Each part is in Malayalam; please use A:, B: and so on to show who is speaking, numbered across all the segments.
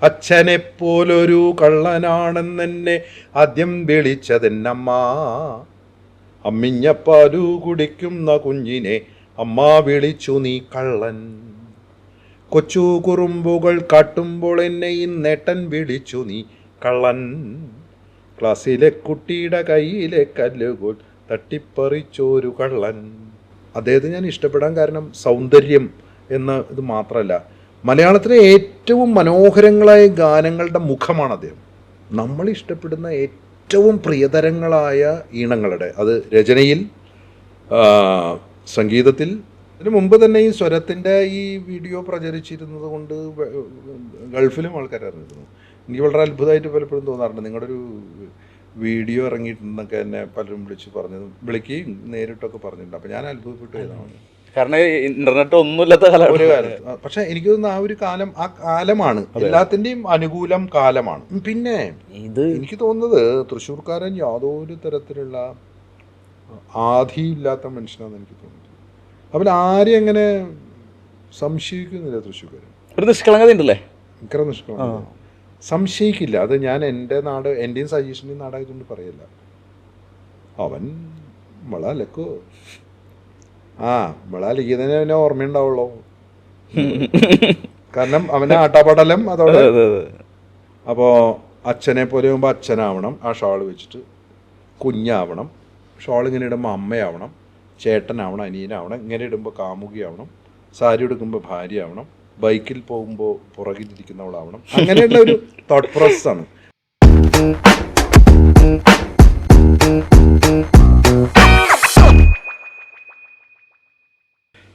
A: അച്ഛനെപ്പോലൊരു കള്ളനാണെന്നെന്നെ ആദ്യം വിളിച്ചതെന്നമ്മ. അമ്മിഞ്ഞപ്പാലു കുടിക്കുന്ന കുഞ്ഞിനെ അമ്മ വിളിച്ചു നീ കള്ളൻ. കൊച്ചു കുറുമ്പുകൾ കാട്ടുമ്പോൾ എന്നെ ഇന്നേട്ടൻ വിളിച്ചു നീ കള്ളൻ. ക്ലാസ്സിലെ കുട്ടിയുടെ കയ്യിലെ കല്ലുകൾ തട്ടിപ്പറിച്ചൊരു കള്ളൻ. അദ്ദേഹത്തെ ഞാൻ ഇഷ്ടപ്പെടാൻ കാരണം സൗന്ദര്യം എന്ന ഇത് മാത്രമല്ല, മലയാളത്തിലെ ഏറ്റവും മനോഹരങ്ങളായ ഗാനങ്ങളുടെ മുഖമാണ് അദ്ദേഹം. നമ്മൾ ഇഷ്ടപ്പെടുന്ന ഏറ്റവും പ്രിയതരങ്ങളായ ഈണങ്ങളുടെ, അത് രചനയിൽ, സംഗീതത്തിൽ. ഇതിനു മുമ്പ് തന്നെ ഈ സ്വരത്തിൻ്റെ ഈ വീഡിയോ പ്രചരിച്ചിരുന്നത് കൊണ്ട് ഗൾഫിലും ആൾക്കാർ അറിഞ്ഞിരുന്നു. എനിക്ക് വളരെ അത്ഭുതമായിട്ട് പലപ്പോഴും തോന്നാറുണ്ട്. നിങ്ങളുടെ ഒരു വീഡിയോ ഇറങ്ങിയിട്ടുണ്ടെന്നൊക്കെ എന്നെ പലരും വിളിച്ച് പറഞ്ഞതും വിളിക്കുകയും നേരിട്ടൊക്കെ പറഞ്ഞിട്ടുണ്ട്. അപ്പം ഞാൻ അത്ഭുതപ്പെട്ടു ഏതാണ്,
B: കാരണം ഇന്റർനെറ്റ് ഒന്നുമില്ലാത്ത കാലം
A: ഒരു കാലത്ത്. പക്ഷെ എനിക്ക് തോന്നുന്നു ആ ഒരു കാലം, ആ കാലമാണ് എല്ലാത്തിൻ്റെയും അനുകൂലം കാലമാണ്. പിന്നെ ഇത് എനിക്ക് തോന്നുന്നത് തൃശ്ശൂർക്കാരൻ യാതൊരു തരത്തിലുള്ള ആധിയില്ലാത്ത മനുഷ്യനാണെന്ന് എനിക്ക് തോന്നുന്നത്. അപ്പോൾ ആരെയും അങ്ങനെ സംശയിക്കുന്നില്ല തൃശ്ശൂർക്കാരൻ.
B: ഒരു നിഷ്കളങ്കത ഉണ്ടല്ലേ,
A: ഭയങ്കര നിഷ്കളങ്കത. സംശയിക്കില്ല. അത് ഞാൻ എൻ്റെ നാട്, എൻ്റെയും സജീഷിൻ്റെയും നാടായതുകൊണ്ട് പറയല്ല. അവൻ വളലക്കോ വളലിക്കുന്നതിന് അവനെ ഓർമ്മയുണ്ടാവുള്ളൂ. കാരണം അവൻ്റെ ആട്ടാപടലം അതോടെ. അപ്പോൾ അച്ഛനെ പോലെ ആകുമ്പോൾ അച്ഛനാവണം, ആ ഷാൾ വെച്ചിട്ട്. കുഞ്ഞാവണം, ഷാൾ ഇങ്ങനെ ഇടുമ്പോൾ അമ്മയാവണം. ചേട്ടനാവണം, അനിയനാവണം. ഇങ്ങനെ ഇടുമ്പോൾ കാമുകിയാവണം. സാരി എടുക്കുമ്പോൾ ഭാര്യയാവണം. ബൈക്കിൽ പോകുമ്പോൾ പുറകിലിരിക്കുന്നവളാവണം. അങ്ങനെയുള്ള ഒരു തോട്ട് പ്രോസസ്സാണ്.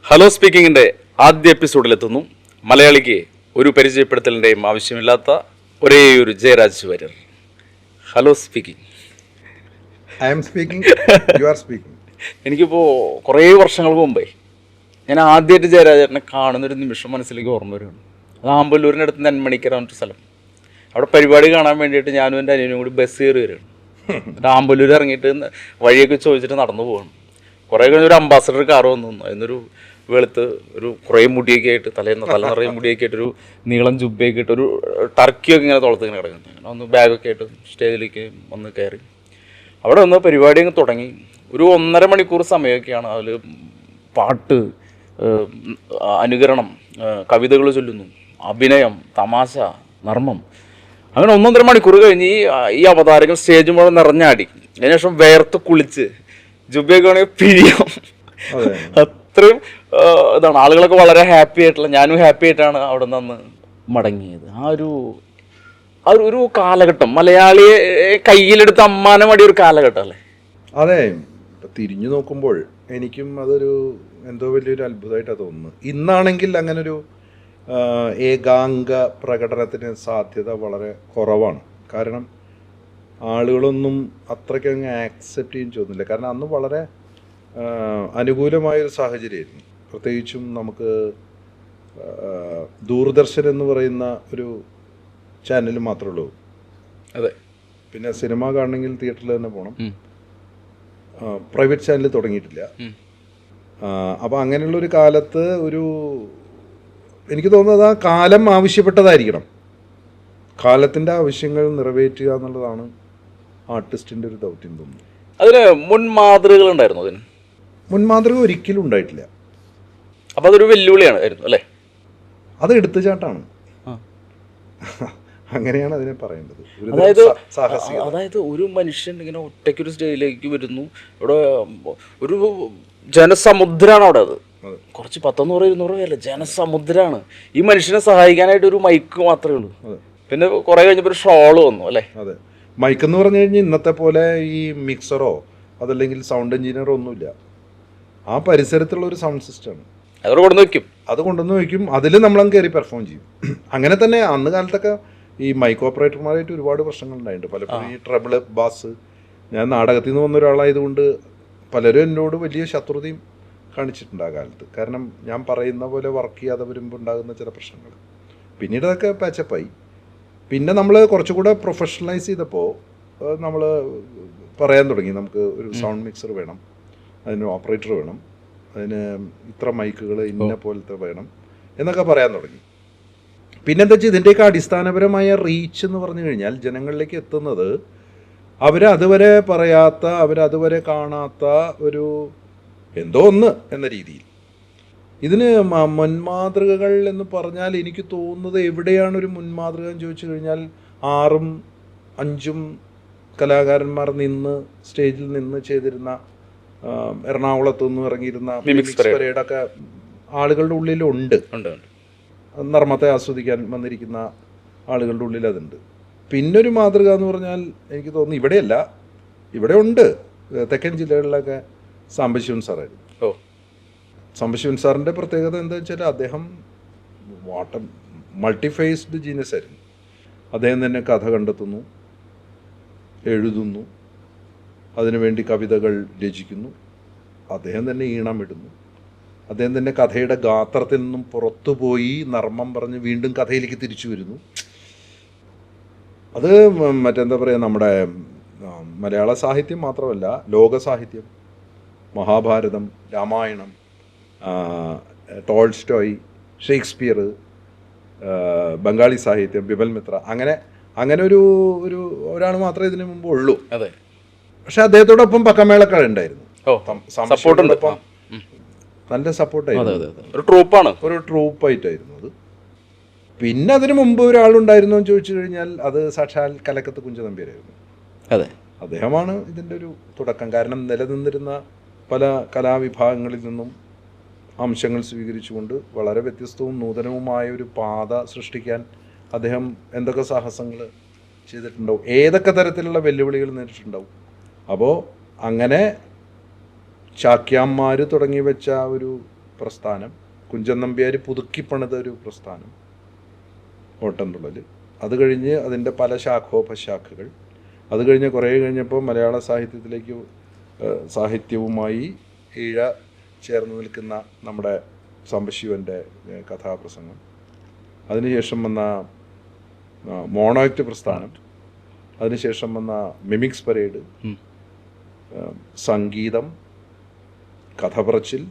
B: ഹലോ സ്പീക്കിങ്ങിൻ്റെ ആദ്യ എപ്പിസോഡിലെത്തുന്നു. മലയാളിക്ക് ഒരു പരിചയപ്പെടുത്തലിൻ്റെയും ആവശ്യമില്ലാത്ത ഒരേ ഒരു Jayaraj Warrier. Hello speaking.
A: I am speaking, you are speaking.
B: എനിക്കിപ്പോൾ കുറേ വർഷങ്ങൾക്ക് മുമ്പേ ഞാൻ ആദ്യമായിട്ട് ജയരാജേട്ടനെ കാണുന്നൊരു നിമിഷം മനസ്സിലേക്ക് ഓർമ്മ വരികയാണ്. അത് ആമ്പല്ലൂരിൻ്റെ അടുത്ത് നെന്മണിക്കര എന്നൊരു സ്ഥലം. അവിടെ പരിപാടി കാണാൻ വേണ്ടിയിട്ട് ഞാനും എൻ്റെ അനിയനും കൂടി ബസ് കയറി വരികയാണ്. എന്നിട്ട് ആമ്പല്ലൂർ ഇറങ്ങിയിട്ട് വഴിയൊക്കെ ചോദിച്ചിട്ട് നടന്നു പോകണം. കുറേ കഴിഞ്ഞ ഒരു അംബാസഡർ കാർ വന്നു. എന്നൊരു വെളുത്ത് ഒരു കുറേ മുടിയൊക്കെ ആയിട്ട്, തല നിറയെ മുടിയൊക്കെ ആയിട്ട്, ഒരു നീളം ജുബയൊക്കെ ആയിട്ട്, ഒരു ടർക്കിയൊക്കെ ഇങ്ങനെ തുളത്ത് ഇങ്ങനെ കിടക്കുന്നത്. അങ്ങനെ ഒന്ന് ബാഗൊക്കെ ആയിട്ട് സ്റ്റേജിലേക്ക് വന്ന് കയറി. അവിടെ വന്ന് പരിപാടി അങ്ങ് തുടങ്ങി. ഒരു 1.5 മണിക്കൂർ സമയമൊക്കെയാണ്. അതിൽ പാട്ട്, അനുകരണം, കവിതകൾ ചൊല്ലുന്നു, അഭിനയം, തമാശ, നർമ്മം. അങ്ങനെ 1.5 മണിക്കൂർ കഴിഞ്ഞ് ഈ അവതാരകൻ സ്റ്റേജ് മുഴുവൻ നിറഞ്ഞാടി. അതിനുശേഷം വേർത്ത് കുളിച്ച് ജുബയൊക്കെ ആണെങ്കിൽ പിഴിയാം. അത്രയും ഇതാണ്. ആളുകളൊക്കെ വളരെ ഹാപ്പി ആയിട്ടുള്ള, ഞാനും ഹാപ്പി ആയിട്ടാണ് അവിടെ നിന്ന് മടങ്ങിയത്. ആ ഒരു കാലഘട്ടം മലയാളിയെ കയ്യിലെടുത്ത് അമ്മാനം അടിയ ഒരു കാലഘട്ടം അല്ലേ?
A: അതെ. തിരിഞ്ഞു നോക്കുമ്പോൾ എനിക്കും അതൊരു എന്തോ വലിയൊരു അത്ഭുതമായിട്ടാണ് തോന്നുന്നത്. ഇന്നാണെങ്കിൽ അങ്ങനൊരു ഏകാംഗ പ്രകടനത്തിന് സാധ്യത വളരെ കുറവാണ്. കാരണം ആളുകളൊന്നും അത്രയ്ക്ക് അങ്ങ് ആക്സെപ്റ്റ് ചെയ്യാൻ തോന്നുന്നില്ല. കാരണം അന്ന് വളരെ അനുകൂലമായൊരു സാഹചര്യമായിരുന്നു. പ്രത്യേകിച്ചും നമുക്ക് ദൂരദർശൻ എന്ന് പറയുന്ന ഒരു ചാനൽ മാത്രമേ ഉള്ളൂ.
B: അതെ.
A: പിന്നെ സിനിമ കാണണമെങ്കിൽ തിയേറ്ററിൽ തന്നെ പോകണം. പ്രൈവറ്റ് ചാനൽ തുടങ്ങിയിട്ടില്ല. അപ്പോൾ അങ്ങനെയുള്ളൊരു കാലത്ത് എനിക്ക് തോന്നുന്നത് ആ കാലം ആവശ്യപ്പെട്ടതായിരിക്കണം. കാലത്തിൻ്റെ ആവശ്യങ്ങൾ നിറവേറ്റുക എന്നുള്ളതാണ് ആർട്ടിസ്റ്റിൻ്റെ ഒരു ദൗത്യം തോന്നുന്നു.
B: അതിന് മുൻമാതൃകകൾ ഉണ്ടായിരുന്നു. അതിന്
A: മുൻമാതൃക ഒരിക്കലും ഉണ്ടായിട്ടില്ല.
B: അപ്പോൾ അതൊരു വെല്ലുവിളിയാണ് ആയിരുന്നു അല്ലേ?
A: അത് എടുത്തുചാട്ടാണ്. അങ്ങനെയാണ് അതിനെ പറയേണ്ടത്.
B: അതായത് ഒരു മനുഷ്യൻ ഇങ്ങനെ ഒറ്റയ്ക്കൊരു സ്റ്റേജിലേക്ക് വരുന്നു. ഇവിടെ ഒരു ജനസമുദ്രമാണ് അവിടെ. അത് കുറച്ച് 100-200 പേരല്ല, ജനസമുദ്രമാണ്. ഈ മനുഷ്യനെ സഹായിക്കാനായിട്ട് ഒരു മൈക്ക് മാത്രമേ ഉള്ളൂ. പിന്നെ കുറെ കഴിഞ്ഞപ്പോൾ ഒരു ഷോള് വന്നു അല്ലേ?
A: അതെ. മൈക്ക് എന്ന് പറഞ്ഞു കഴിഞ്ഞാൽ ഇന്നത്തെ പോലെ ഈ മിക്സറോ അതല്ലെങ്കിൽ സൗണ്ട് എഞ്ചിനീയറോ ഒന്നുമില്ല. ആ പരിസരത്തുള്ള ഒരു സൗണ്ട് സിസ്റ്റമാണ്.
B: അത്
A: കൊണ്ടുവന്ന് വയ്ക്കും. അതിൽ നമ്മളങ്ങ് കയറി പെർഫോം ചെയ്യും. അങ്ങനെ തന്നെ അന്ന് കാലത്തൊക്കെ ഈ മൈക്ക് ഓപ്പറേറ്റർമാരായിട്ട് ഒരുപാട് പ്രശ്നങ്ങളുണ്ടായിട്ടുണ്ട്. പലപ്പോഴും ഈ ട്രബിള്, ബാസ്. ഞാൻ നാടകത്തിൽ നിന്ന് വന്ന ഒരാളായതുകൊണ്ട് പലരും എന്നോട് വലിയ ശത്രുതയും കാണിച്ചിട്ടുണ്ട് ആ കാലത്ത്. കാരണം ഞാൻ പറയുന്ന പോലെ വർക്ക് ചെയ്യാതെ വരുമ്പോൾ ഉണ്ടാകുന്ന ചില പ്രശ്നങ്ങൾ. പിന്നീട് അതൊക്കെ പാച്ചപ്പായി. പിന്നെ നമ്മൾ കുറച്ചുകൂടെ പ്രൊഫഷണലൈസ് ചെയ്തപ്പോൾ നമ്മൾ പറയാൻ തുടങ്ങി, നമുക്ക് ഒരു സൗണ്ട് മിക്സർ വേണം, അതിന് ഓപ്പറേറ്റർ വേണം, അതിന് ഇത്ര മൈക്കുകൾ ഇന്ന പോലത്തെ വേണം എന്നൊക്കെ പറയാൻ തുടങ്ങി. പിന്നെന്താ വെച്ചാൽ ഇതിൻ്റെയൊക്കെ അടിസ്ഥാനപരമായ റീച്ച് എന്ന് പറഞ്ഞു കഴിഞ്ഞാൽ ജനങ്ങളിലേക്ക് എത്തുന്നത് അവരതുവരെ പറയാത്ത, അവരതുവരെ കാണാത്ത ഒരു എന്തോ ഒന്ന് എന്ന രീതിയിൽ. ഇതിന് മുൻമാതൃകകൾ എന്ന് പറഞ്ഞാൽ എനിക്ക് തോന്നുന്നത് എവിടെയാണ് ഒരു മുൻമാതൃക എന്ന് ചോദിച്ചു കഴിഞ്ഞാൽ 6ഉം 5ഉം കലാകാരന്മാർ നിന്ന് സ്റ്റേജിൽ നിന്ന് ചെയ്തിരുന്ന എറണാകുളത്തു നിന്ന് ഇറങ്ങിയിരുന്ന മിമിക്സ് പരേഡൊക്കെ ആളുകളുടെ ഉള്ളിലുണ്ട്. നർമ്മത്തെ ആസ്വദിക്കാൻ വന്നിരിക്കുന്ന ആളുകളുടെ ഉള്ളിൽ അതുണ്ട്. പിന്നൊരു മാതൃക എന്ന് പറഞ്ഞാൽ എനിക്ക് തോന്നുന്നു ഇവിടെയല്ല, ഇവിടെ ഉണ്ട്. തെക്കൻ ജില്ലകളിലൊക്കെ സാംബശിവൻ സാറായിരുന്നു. സാംബശിവൻ സാറിൻ്റെ പ്രത്യേകത എന്താ വെച്ചാൽ അദ്ദേഹം മൾട്ടിഫേസ്ഡ് ജീനിയസ് ആയിരുന്നു. അദ്ദേഹം തന്നെ കഥ കണ്ടെത്തുന്നു, എഴുതുന്നു, അതിനുവേണ്ടി കവിതകൾ രചിക്കുന്നു, അദ്ദേഹം തന്നെ ഈണമിടുന്നു, അദ്ദേഹം തന്നെ കഥയുടെ ഗാത്രത്തിൽ നിന്നും പുറത്തുപോയി നർമ്മം പറഞ്ഞ് വീണ്ടും കഥയിലേക്ക് തിരിച്ചു വരുന്നു. അത് മറ്റെന്താ പറയുക, നമ്മുടെ മലയാള സാഹിത്യം മാത്രമല്ല, ലോക സാഹിത്യം, മഹാഭാരതം, രാമായണം, ടോൾസ്റ്റോയ്, ഷേക്സ്പിയർ, ബംഗാളി സാഹിത്യം, ബിമൽ മിത്ര, അങ്ങനെ ഒരു ഒരാൾ മാത്രമേ ഇതിനു മുമ്പ് ഉള്ളൂ.
B: അതെ.
A: പക്ഷെ അദ്ദേഹത്തോടൊപ്പം പക്കമേളക്കാർ ഉണ്ടായിരുന്നു. സപ്പോർട്ടോടൊപ്പം നല്ല സപ്പോർട്ടായിരുന്നു. ഒരു ട്രൂപ്പായിട്ടായിരുന്നു അത്. പിന്നെ അതിനു മുമ്പ് ഒരാളുണ്ടായിരുന്നു എന്ന് ചോദിച്ചു കഴിഞ്ഞാൽ അത് സാക്ഷാൽ കലക്കത്ത് കുഞ്ചൻ നമ്പ്യാരായിരുന്നു.
B: അതെ,
A: അദ്ദേഹമാണ് ഇതിൻ്റെ ഒരു തുടക്കം. കാരണം നിലനിന്നിരുന്ന പല കലാവിഭാഗങ്ങളിൽ നിന്നും അംശങ്ങൾ സ്വീകരിച്ചുകൊണ്ട് വളരെ വ്യത്യസ്തവും നൂതനവുമായ ഒരു പാത സൃഷ്ടിക്കാൻ അദ്ദേഹം എന്തൊക്കെ സാഹസങ്ങൾ ചെയ്തിട്ടുണ്ടാവും, ഏതൊക്കെ തരത്തിലുള്ള വെല്ലുവിളികൾ നേരിട്ടിട്ടുണ്ടാവും. അപ്പോൾ അങ്ങനെ ചാക്യാന്മാർ തുടങ്ങി വെച്ച ഒരു പ്രസ്ഥാനം, കുഞ്ചൻ നമ്പ്യാർ പുതുക്കിപ്പണിത ഒരു പ്രസ്ഥാനം ഓട്ടംതുള്ളൽ, അത് കഴിഞ്ഞ് അതിൻ്റെ പല ശാഖോപശാഖകൾ, അത് കഴിഞ്ഞ് കുറേ കഴിഞ്ഞപ്പോൾ മലയാള സാഹിത്യത്തിലേക്ക് സാഹിത്യവുമായി ഈഴ ചേർന്ന് നിൽക്കുന്ന നമ്മുടെ സാംബശിവൻ്റെ കഥാപ്രസംഗം, അതിനുശേഷം വന്ന മോണോ ആക്ട് പ്രസ്ഥാനം, അതിനുശേഷം വന്ന മിമിക്സ് പരേഡ്, സംഗീതം, കഥ പറച്ചിൽ,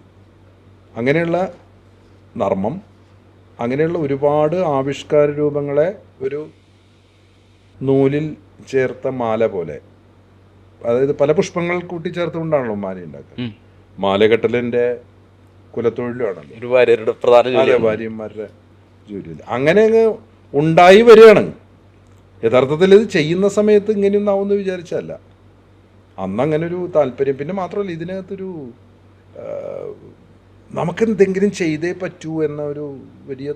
A: അങ്ങനെയുള്ള നർമ്മം, അങ്ങനെയുള്ള ഒരുപാട് ആവിഷ്കാര രൂപങ്ങളെ ഒരു നൂലിൽ ചേർത്ത മാല പോലെ, അതായത് പല പുഷ്പങ്ങൾ കൂട്ടിച്ചേർത്തുകൊണ്ടാണല്ലോ മാല ഉണ്ടാക്കുക. മാലകെട്ടലിൻ്റെ കുലത്തൊഴിലുമാണല്ലോ
B: ഒരു ഭാര്യയുടെ പ്രധാന
A: ഭാര്യന്മാരുടെ ജോലി. അങ്ങനെ അങ്ങ് ഉണ്ടായി വരികയാണ്. യഥാർത്ഥത്തിൽ ഇത് ചെയ്യുന്ന സമയത്ത് ഇങ്ങനെയൊന്നും ആവുമെന്ന് വിചാരിച്ചല്ല. അന്ന് അങ്ങനെ ഒരു താല്പര്യം. പിന്നെ മാത്രമല്ല, ഇതിനകത്തൊരു നമുക്കെന്തെങ്കിലും ചെയ്തേ പറ്റൂ എന്ന ഒരു വലിയ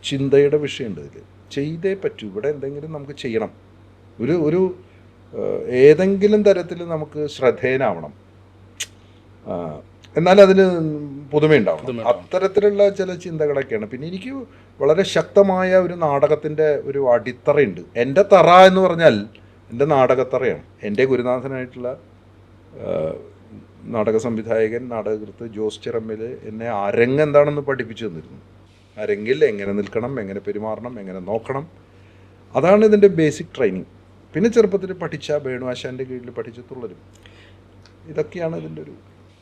A: ചിന്തയുടെ വിഷയമുണ്ട് ഇതിൽ. ചെയ്തേ പറ്റൂ, ഇവിടെ എന്തെങ്കിലും നമുക്ക് ചെയ്യണം, ഒരു ഏതെങ്കിലും തരത്തിൽ നമുക്ക് ശ്രദ്ധേയനാവണം, എന്നാൽ അതിന് പുതുമയുണ്ടാവണം. അത്തരത്തിലുള്ള ചില ചിന്തകളൊക്കെയാണ്. പിന്നെ എനിക്ക് വളരെ ശക്തമായ ഒരു നാടകത്തിൻ്റെ ഒരു അടിത്തറയുണ്ട്. എൻ്റെ തറ എന്ന് പറഞ്ഞാൽ എൻ്റെ നാടകത്തറയാണ്. എൻ്റെ ഗുരുനാഥനായിട്ടുള്ള നാടക സംവിധായകൻ, നാടകകൃത്ത് ജോസ് ചിറമ്മിൽ എന്നെ അരങ്ങ് എന്താണെന്ന് പഠിപ്പിച്ചു തന്നിരുന്നു. അരങ്ങിൽ എങ്ങനെ നിൽക്കണം, എങ്ങനെ പെരുമാറണം, എങ്ങനെ നോക്കണം, അതാണ് ഇതിൻ്റെ ബേസിക് ട്രെയിനിങ്. പിന്നെ ചെറുപ്പത്തിൽ പഠിച്ച വേണുആശാൻ്റെ കീഴിൽ പഠിച്ച തുള്ളലും, ഇതൊക്കെയാണ് ഇതിൻ്റെ ഒരു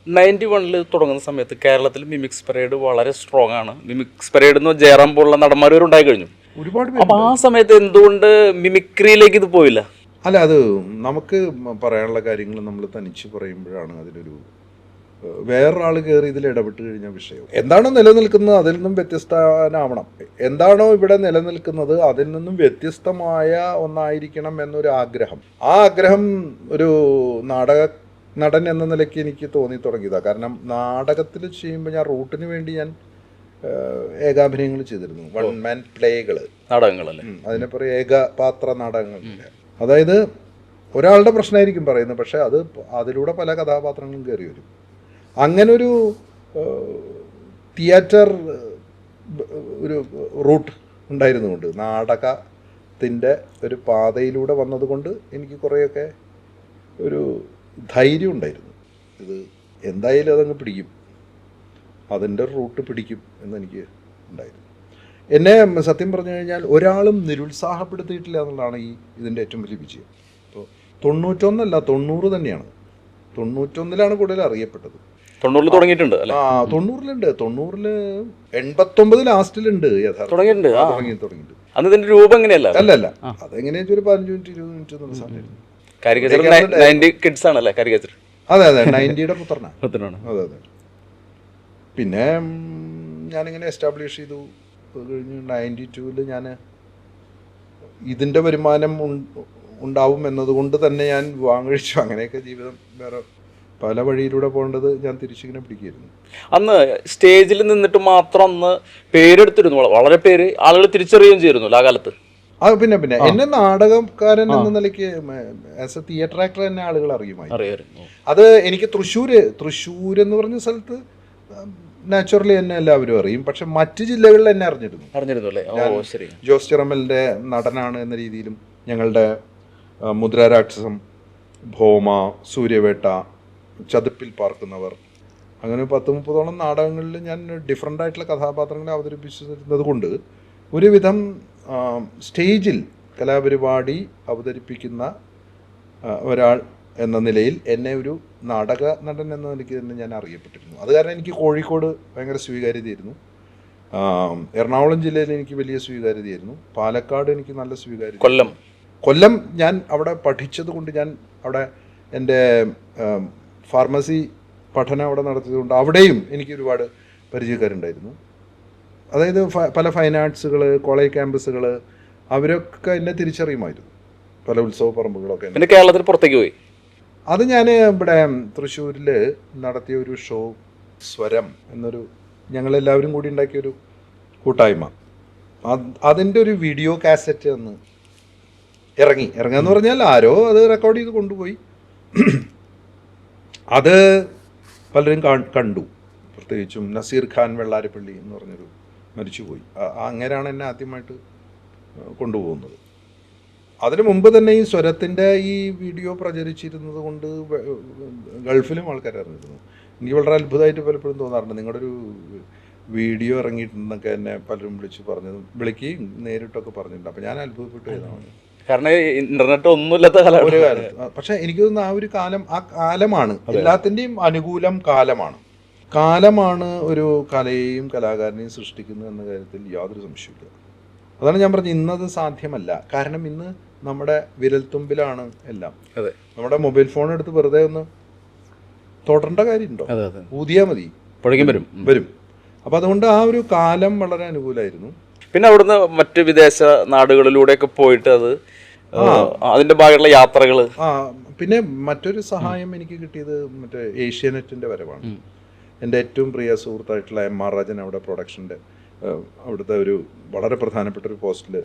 B: 91 തുടങ്ങുന്ന സമയത്ത് കേരളത്തിൽ മിമിക്സ് പരേഡ് വളരെ സ്ട്രോങ് ആണ്. മിമിക്സ് പരേഡ് എന്ന് ജയറാം പോലുള്ള നടന്മാർ ഉണ്ടായി കഴിഞ്ഞു
A: ഒരുപാട്.
B: അപ്പോൾ ആ സമയത്ത് എന്തുകൊണ്ട് മിമിക്രിയിലേക്ക് ഇത് പോയില്ല?
A: അല്ല, അത് നമുക്ക് പറയാനുള്ള കാര്യങ്ങൾ നമ്മൾ തനിച്ച് പറയുമ്പോഴാണ് അതിലൊരു വേറൊരാൾ കയറി ഇതിൽ ഇടപെട്ട് കഴിഞ്ഞ വിഷയം. എന്താണോ നിലനിൽക്കുന്നത് അതിൽ നിന്നും വ്യത്യസ്തനാവണം. എന്താണോ ഇവിടെ നിലനിൽക്കുന്നത് അതിൽ നിന്നും വ്യത്യസ്തമായ ഒന്നായിരിക്കണം എന്നൊരു ആഗ്രഹം. ആ ആഗ്രഹം ഒരു നടൻ എന്ന നിലയ്ക്ക് എനിക്ക് തോന്നി തുടങ്ങിയതാണ്. കാരണം നാടകത്തിൽ ചെയ്യുമ്പോൾ ഞാൻ റൂട്ടിന് വേണ്ടി ഞാൻ ഏകാഭിനയങ്ങൾ ചെയ്തിരുന്നു. 1 man പ്ലേകൾ,
B: നാടകങ്ങളല്ലേ,
A: അതിനെ പറയും ഏകപാത്ര നാടകങ്ങൾ. അതായത് ഒരാളുടെ പ്രശ്നമായിരിക്കും പറയുന്നത്, പക്ഷെ അതിലൂടെ പല കഥാപാത്രങ്ങളും കയറി വരും. അങ്ങനൊരു തിയേറ്റർ ഒരു റൂട്ട് ഉണ്ടായിരുന്നുകൊണ്ട്, നാടകത്തിൻ്റെ ഒരു പാതയിലൂടെ വന്നതുകൊണ്ട് എനിക്ക് കുറേയൊക്കെ ഒരു ധൈര്യം ഉണ്ടായിരുന്നു. ഇത് എന്തായാലും അതങ്ങ് പിടിക്കും, അതിൻ്റെ റൂട്ട് പിടിക്കും എന്നെനിക്ക് ഉണ്ടായിരുന്നു. എന്നെ സത്യം പറഞ്ഞു കഴിഞ്ഞാൽ ഒരാളും നിരുത്സാഹപ്പെടുത്തിയിട്ടില്ല എന്നുള്ളതാണ് ഇതിൻ്റെ ഏറ്റവും വലിയ വിജയം. അപ്പോൾ 91 അല്ല 90 തന്നെയാണ്. 91 കൂടുതൽ അറിയപ്പെട്ടത്.
B: 90 തുടങ്ങിയിട്ടുണ്ട് അല്ലേ?
A: 90-ലുണ്ട്. 89 ലാസ്റ്റിലുണ്ട് യഥാർത്ഥം
B: തുടങ്ങിയിട്ടുണ്ട്.
A: തുടങ്ങിയിട്ടുണ്ട്.
B: അന്ന് ഇതിന്റെ രൂപം എങ്ങനെയല്ല?
A: അല്ലല്ല, അതെങ്ങനെയാ വെച്ചാൽ ഒരു 15 മിനിറ്റ് 20 മിനിറ്റ് എന്നുള്ള സമയമായിരുന്നു.
B: കാരിക്കേച്ചർ 90 കിഡ്സ് ആണല്ലേ കാരിക്കേച്ചർ?
A: അതെ 90-യുടെ പുത്രനാണ്. അതെ. പിന്നെ ഞാനിങ്ങനെ എസ്റ്റാബ്ലിഷ് ചെയ്തു. അത് കഴിഞ്ഞ് 92-ൽ ഞാൻ ഇതിൻ്റെ വരുമാനം ഉണ്ടാവും എന്നതുകൊണ്ട് തന്നെ ഞാൻ വാങ്ങിച്ചു. അങ്ങനെയൊക്കെ ജീവിതം വേറെ പല വഴിയിലൂടെ പോകേണ്ടത് ഞാൻ തിരിച്ചിങ്ങനെ പിടിക്കുകയായിരുന്നു.
B: അന്ന് സ്റ്റേജിൽ നിന്നിട്ട് മാത്രം അന്ന് പേരെടുത്തിരുന്നു, വളരെ പേര് ആളുകൾ തിരിച്ചറിയുകയും ചെയ്തിരുന്നു ആ കാലത്ത്.
A: പിന്നെ എന്നെ നാടകക്കാരൻ എന്ന നിലയ്ക്ക് ആസ് എ തിയേറ്റർ ആക്ടർ തന്നെ ആളുകൾ അറിയുമായിരുന്നു. അത് എനിക്ക് തൃശ്ശൂർ എന്ന് പറഞ്ഞ സ്ഥലത്ത് നാച്ചുറലി എന്നെ എല്ലാവരും അറിയും. പക്ഷെ മറ്റ് ജില്ലകളിൽ എന്നെ അറിഞ്ഞിരുന്നു. ജോസ് ചിറമലിൻ്റെ നടനാണ് എന്ന രീതിയിലും ഞങ്ങളുടെ മുദ്രാരാക്ഷസം, ഭോമ, സൂര്യവേട്ട, ചതുപ്പിൽ പാർക്കുന്നവർ, അങ്ങനെ 10-30ഓളം നാടകങ്ങളിൽ ഞാൻ ഡിഫറൻ്റ് ആയിട്ടുള്ള കഥാപാത്രങ്ങളെ അവതരിപ്പിച്ചിരുന്നത് കൊണ്ട് ഒരുവിധം സ്റ്റേജിൽ കലാപരിപാടി അവതരിപ്പിക്കുന്ന ഒരാൾ എന്ന നിലയിൽ എന്നെ ഒരു നാടക നടൻ എന്ന നിലയ്ക്ക് തന്നെ ഞാൻ അറിയപ്പെട്ടിരുന്നു. അത് കാരണം എനിക്ക് കോഴിക്കോട് ഭയങ്കര സ്വീകാര്യതയായിരുന്നു. എറണാകുളം ജില്ലയിൽ എനിക്ക് വലിയ സ്വീകാര്യതയായിരുന്നു. പാലക്കാട് എനിക്ക് നല്ല സ്വീകാര്യത. കൊല്ലം ഞാൻ അവിടെ പഠിച്ചത് കൊണ്ട്, ഞാൻ അവിടെ എൻ്റെ ഫാർമസി പഠനം അവിടെ നടത്തിയതുകൊണ്ട് അവിടെയും എനിക്ക് ഒരുപാട് പരിചയക്കാരുണ്ടായിരുന്നു. അതായത് പല ഫൈൻ ആർട്സുകൾ, കോളേജ് ക്യാമ്പസുകൾ, അവരൊക്കെ എന്നെ തിരിച്ചറിയുമായിരുന്നു. പല ഉത്സവ പറമ്പുകളൊക്കെ.
B: പിന്നെ കേരളത്തിൽ പുറത്തേക്ക് പോയി.
A: അത് ഞാൻ ഇവിടെ തൃശ്ശൂരിൽ നടത്തിയ ഒരു ഷോ, സ്വരം എന്നൊരു, ഞങ്ങളെല്ലാവരും കൂടി ഉണ്ടാക്കിയൊരു കൂട്ടായ്മ. അതിൻ്റെ ഒരു വീഡിയോ കാസറ്റ് അന്ന് ഇറങ്ങാന്ന് പറഞ്ഞാൽ ആരോ അത് റെക്കോർഡ് ചെയ്ത് കൊണ്ടുപോയി. അത് പലരും കണ്ടു. പ്രത്യേകിച്ചും നസീർ ഖാൻ വെള്ളാരപ്പള്ളി എന്ന് പറഞ്ഞൊരു മരിച്ചുപോയി. അങ്ങനെയാണ് എന്നെ ആദ്യമായിട്ട് കൊണ്ടുപോകുന്നത്. അതിനു മുമ്പ് തന്നെ ഈ സ്വരത്തിൻ്റെ ഈ വീഡിയോ പ്രചരിച്ചിരുന്നത് കൊണ്ട് ഗൾഫിലും ആൾക്കാർ അറിഞ്ഞിരുന്നു. എനിക്ക് വളരെ അത്ഭുതമായിട്ട് പലപ്പോഴും തോന്നാറുണ്ട്. നിങ്ങളുടെ ഒരു വീഡിയോ ഇറങ്ങിയിട്ടുണ്ടെന്നൊക്കെ എന്നെ പലരും വിളിക്കുകയും നേരിട്ടൊക്കെ പറഞ്ഞിട്ടുണ്ട്. അപ്പം ഞാൻ അത്ഭുതപ്പെട്ടു ഇതാണ്.
B: കാരണം ഇന്റർനെറ്റ് ഒന്നുമില്ലാത്ത
A: ഒരു കാലത്ത്. പക്ഷെ എനിക്ക് തോന്നുന്നു ആ ഒരു കാലം, ആ കാലമാണ് എല്ലാത്തിൻ്റെയും അനുകൂലം കാലമാണ് ഒരു കലയെയും കലാകാരനെയും സൃഷ്ടിക്കുന്നത് എന്ന കാര്യത്തിൽ യാതൊരു സംശയമില്ല. അതാണ് ഞാൻ പറഞ്ഞത്, ഇന്നത് സാധ്യമല്ല. കാരണം ഇന്ന് നമ്മുടെ വിരൽത്തുമ്പിലാണ് എല്ലാം. നമ്മുടെ മൊബൈൽ ഫോൺ എടുത്ത് വെറുതെ ഒന്ന് തൊടേണ്ട കാര്യമുണ്ടോ? ഊതിയാൽ മതി, വരും. അപ്പം അതുകൊണ്ട് ആ ഒരു കാലം വളരെ അനുകൂലമായിരുന്നു.
B: പിന്നെ അവിടുന്ന് മറ്റ് വിദേശ നാടുകളിലൂടെയൊക്കെ പോയിട്ട് അതിന്റെ ഭാഗമുള്ള യാത്രകൾ.
A: പിന്നെ മറ്റൊരു സഹായം എനിക്ക് കിട്ടിയത് മറ്റേ ഏഷ്യാനെറ്റിന്റെ വരവാണ്. എൻ്റെ ഏറ്റവും പ്രിയ സുഹൃത്തായിട്ടുള്ള MR രാജൻ അവിടെ പ്രൊഡക്ഷൻ്റെ അവിടുത്തെ ഒരു വളരെ പ്രധാനപ്പെട്ട ഒരു പോസ്റ്റിൽ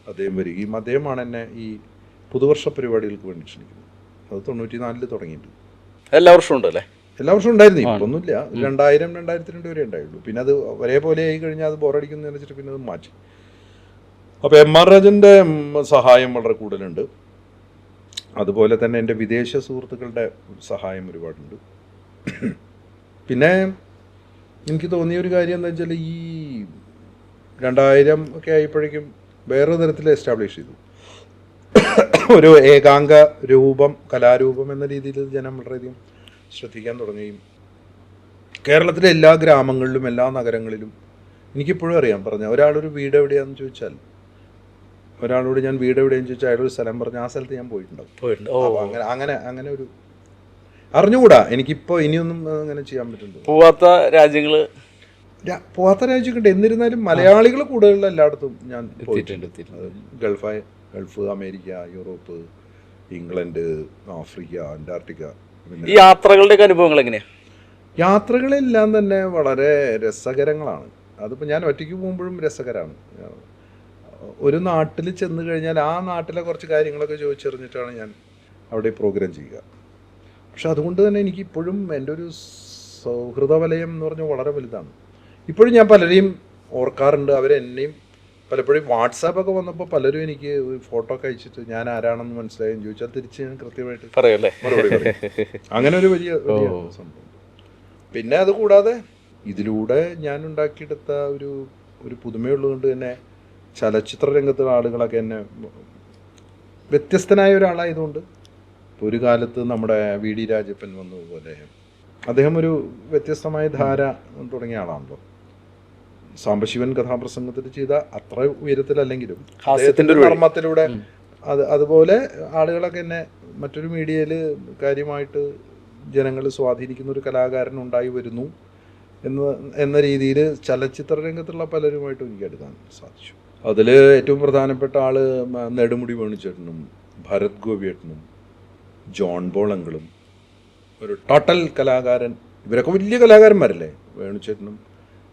A: അദ്ദേഹം വരികയും അദ്ദേഹമാണ് എന്നെ ഈ പുതുവർഷ പരിപാടികൾക്ക് വേണ്ടി ക്ഷണിക്കുന്നത്. അത് 94 തുടങ്ങിയിട്ടുണ്ട്.
B: എല്ലാ വർഷവും ഉണ്ട് അല്ലേ?
A: എല്ലാ വർഷവും ഉണ്ടായിരുന്നു. ഇപ്പൊന്നുമില്ല. 2000, 2002 വരെ ഉണ്ടായുള്ളൂ. പിന്നെ അത് ഒരേപോലെ ആയി കഴിഞ്ഞാൽ അത് ബോറടിക്കുന്നു വെച്ചിട്ട് പിന്നെ അത് മാറ്റി. അപ്പോൾ MR രാജൻ്റെ സഹായം വളരെ കൂടുതലുണ്ട്. അതുപോലെ തന്നെ എൻ്റെ വിദേശ സുഹൃത്തുക്കളുടെ സഹായം ഒരുപാടുണ്ട്. പിന്നെ എനിക്ക് തോന്നിയ ഒരു കാര്യം എന്താ വെച്ചാൽ, ഈ 2000 ഒക്കെ ആയപ്പോഴേക്കും വേറൊരു തരത്തിൽ എസ്റ്റാബ്ലിഷ് ചെയ്തു. ഒരു ഏകാംഗ രൂപം, കലാരൂപം എന്ന രീതിയിൽ ജനം വളരെയധികം ശ്രദ്ധിക്കാൻ തുടങ്ങുകയും കേരളത്തിലെ എല്ലാ ഗ്രാമങ്ങളിലും എല്ലാ നഗരങ്ങളിലും എനിക്കിപ്പോഴും അറിയാം. ഒരാളൊരു വീട് എവിടെയാണെന്ന് ചോദിച്ചാൽ, ഒരാളോട് ഞാൻ വീട് എവിടെയെന്ന് ചോദിച്ചാൽ അയാളൊരു സ്ഥലം പറഞ്ഞാൽ ആ സ്ഥലത്ത് ഞാൻ പോയിട്ടുണ്ടാവും. അങ്ങനെ ഒരു അറിഞ്ഞുകൂടാ എനിക്കിപ്പോൾ ഇനിയൊന്നും അങ്ങനെ ചെയ്യാൻ പറ്റുള്ളൂ.
B: പോവാത്ത
A: രാജ്യങ്ങളുണ്ട്. എന്നിരുന്നാലും മലയാളികൾ കൂടുതലുള്ള എല്ലായിടത്തും ഞാൻ പോയിട്ടുണ്ട്. Gulf, America, Europe, England, Africa, Antarctica.
B: ഈ യാത്രകളുടെ അനുഭവങ്ങൾ എങ്ങനെയാണ്?
A: യാത്രകളെല്ലാം തന്നെ വളരെ രസകരങ്ങളാണ്. അതിപ്പോൾ ഞാൻ ഒറ്റയ്ക്ക് പോകുമ്പോഴും രസകരമാണ്. ഒരു നാട്ടിൽ ചെന്ന് കഴിഞ്ഞാൽ ആ നാട്ടിലെ കുറച്ച് കാര്യങ്ങളൊക്കെ ചോദിച്ചറിഞ്ഞിട്ടാണ് ഞാൻ അവിടെ പ്രോഗ്രാം ചെയ്യുക. പക്ഷെ അതുകൊണ്ട് തന്നെ എനിക്കിപ്പോഴും എൻ്റെ ഒരു സൗഹൃദ വലയം എന്ന് പറഞ്ഞാൽ വളരെ വലുതാണ്. ഇപ്പോഴും ഞാൻ പലരെയും ഓർക്കാറുണ്ട്. അവരെന്നെയും പലപ്പോഴും വാട്സാപ്പൊക്കെ വന്നപ്പോൾ പലരും എനിക്ക് ഒരു ഫോട്ടോ ഒക്കെ അയച്ചിട്ട് ഞാൻ ആരാണെന്ന് മനസ്സിലായെന്ന് ചോദിച്ചാൽ തിരിച്ച് ഞാൻ കൃത്യമായിട്ട് മറുപടി പറയും. അങ്ങനെ ഒരു വലിയ സംഭവം. പിന്നെ അതുകൂടാതെ ഇതിലൂടെ ഞാൻ ഉണ്ടാക്കിയെടുത്ത ഒരു പുതുമയുള്ളതുകൊണ്ട് തന്നെ ചലച്ചിത്ര രംഗത്തുള്ള ആളുകളൊക്കെ എന്നെ വ്യത്യസ്തനായ ഒരാളായതുകൊണ്ട്, ഇപ്പോൾ ഒരു കാലത്ത് നമ്മുടെ VD രാജപ്പൻ വന്നതുപോലെ അദ്ദേഹം ഒരു വ്യത്യസ്തമായ ധാര തുടങ്ങിയ ആളാണല്ലോ. സാംബശിവൻ കഥാപ്രസംഗത്തിൽ ചെയ്ത അത്ര ഉയരത്തിലല്ലെങ്കിലും
B: ഹാസ്യത്തിന്റെ ഒരു വഴി.
A: നർമ്മത്തിലൂടെ അതുപോലെ ആളുകളൊക്കെ എന്നെ മറ്റൊരു മീഡിയയിൽ കാര്യമായിട്ട് ജനങ്ങൾ സ്വാധീനിക്കുന്ന ഒരു കലാകാരൻ ഉണ്ടായി വരുന്നു എന്ന രീതിയിൽ ചലച്ചിത്ര രംഗത്തുള്ള പലരുമായിട്ടും എനിക്ക് എടുക്കാൻ സാധിച്ചു. അതിൽ ഏറ്റവും പ്രധാനപ്പെട്ട ആള് നെടുമുടി വേണുചേട്ടനും ഭരത് ഗോപിയേട്ടനും ജോൺ ബോളങ്ങളും ഒരു ടോട്ടൽ കലാകാരൻ. ഇവരൊക്കെ വലിയ കലാകാരന്മാരല്ലേ, വേണുചേട്ടനും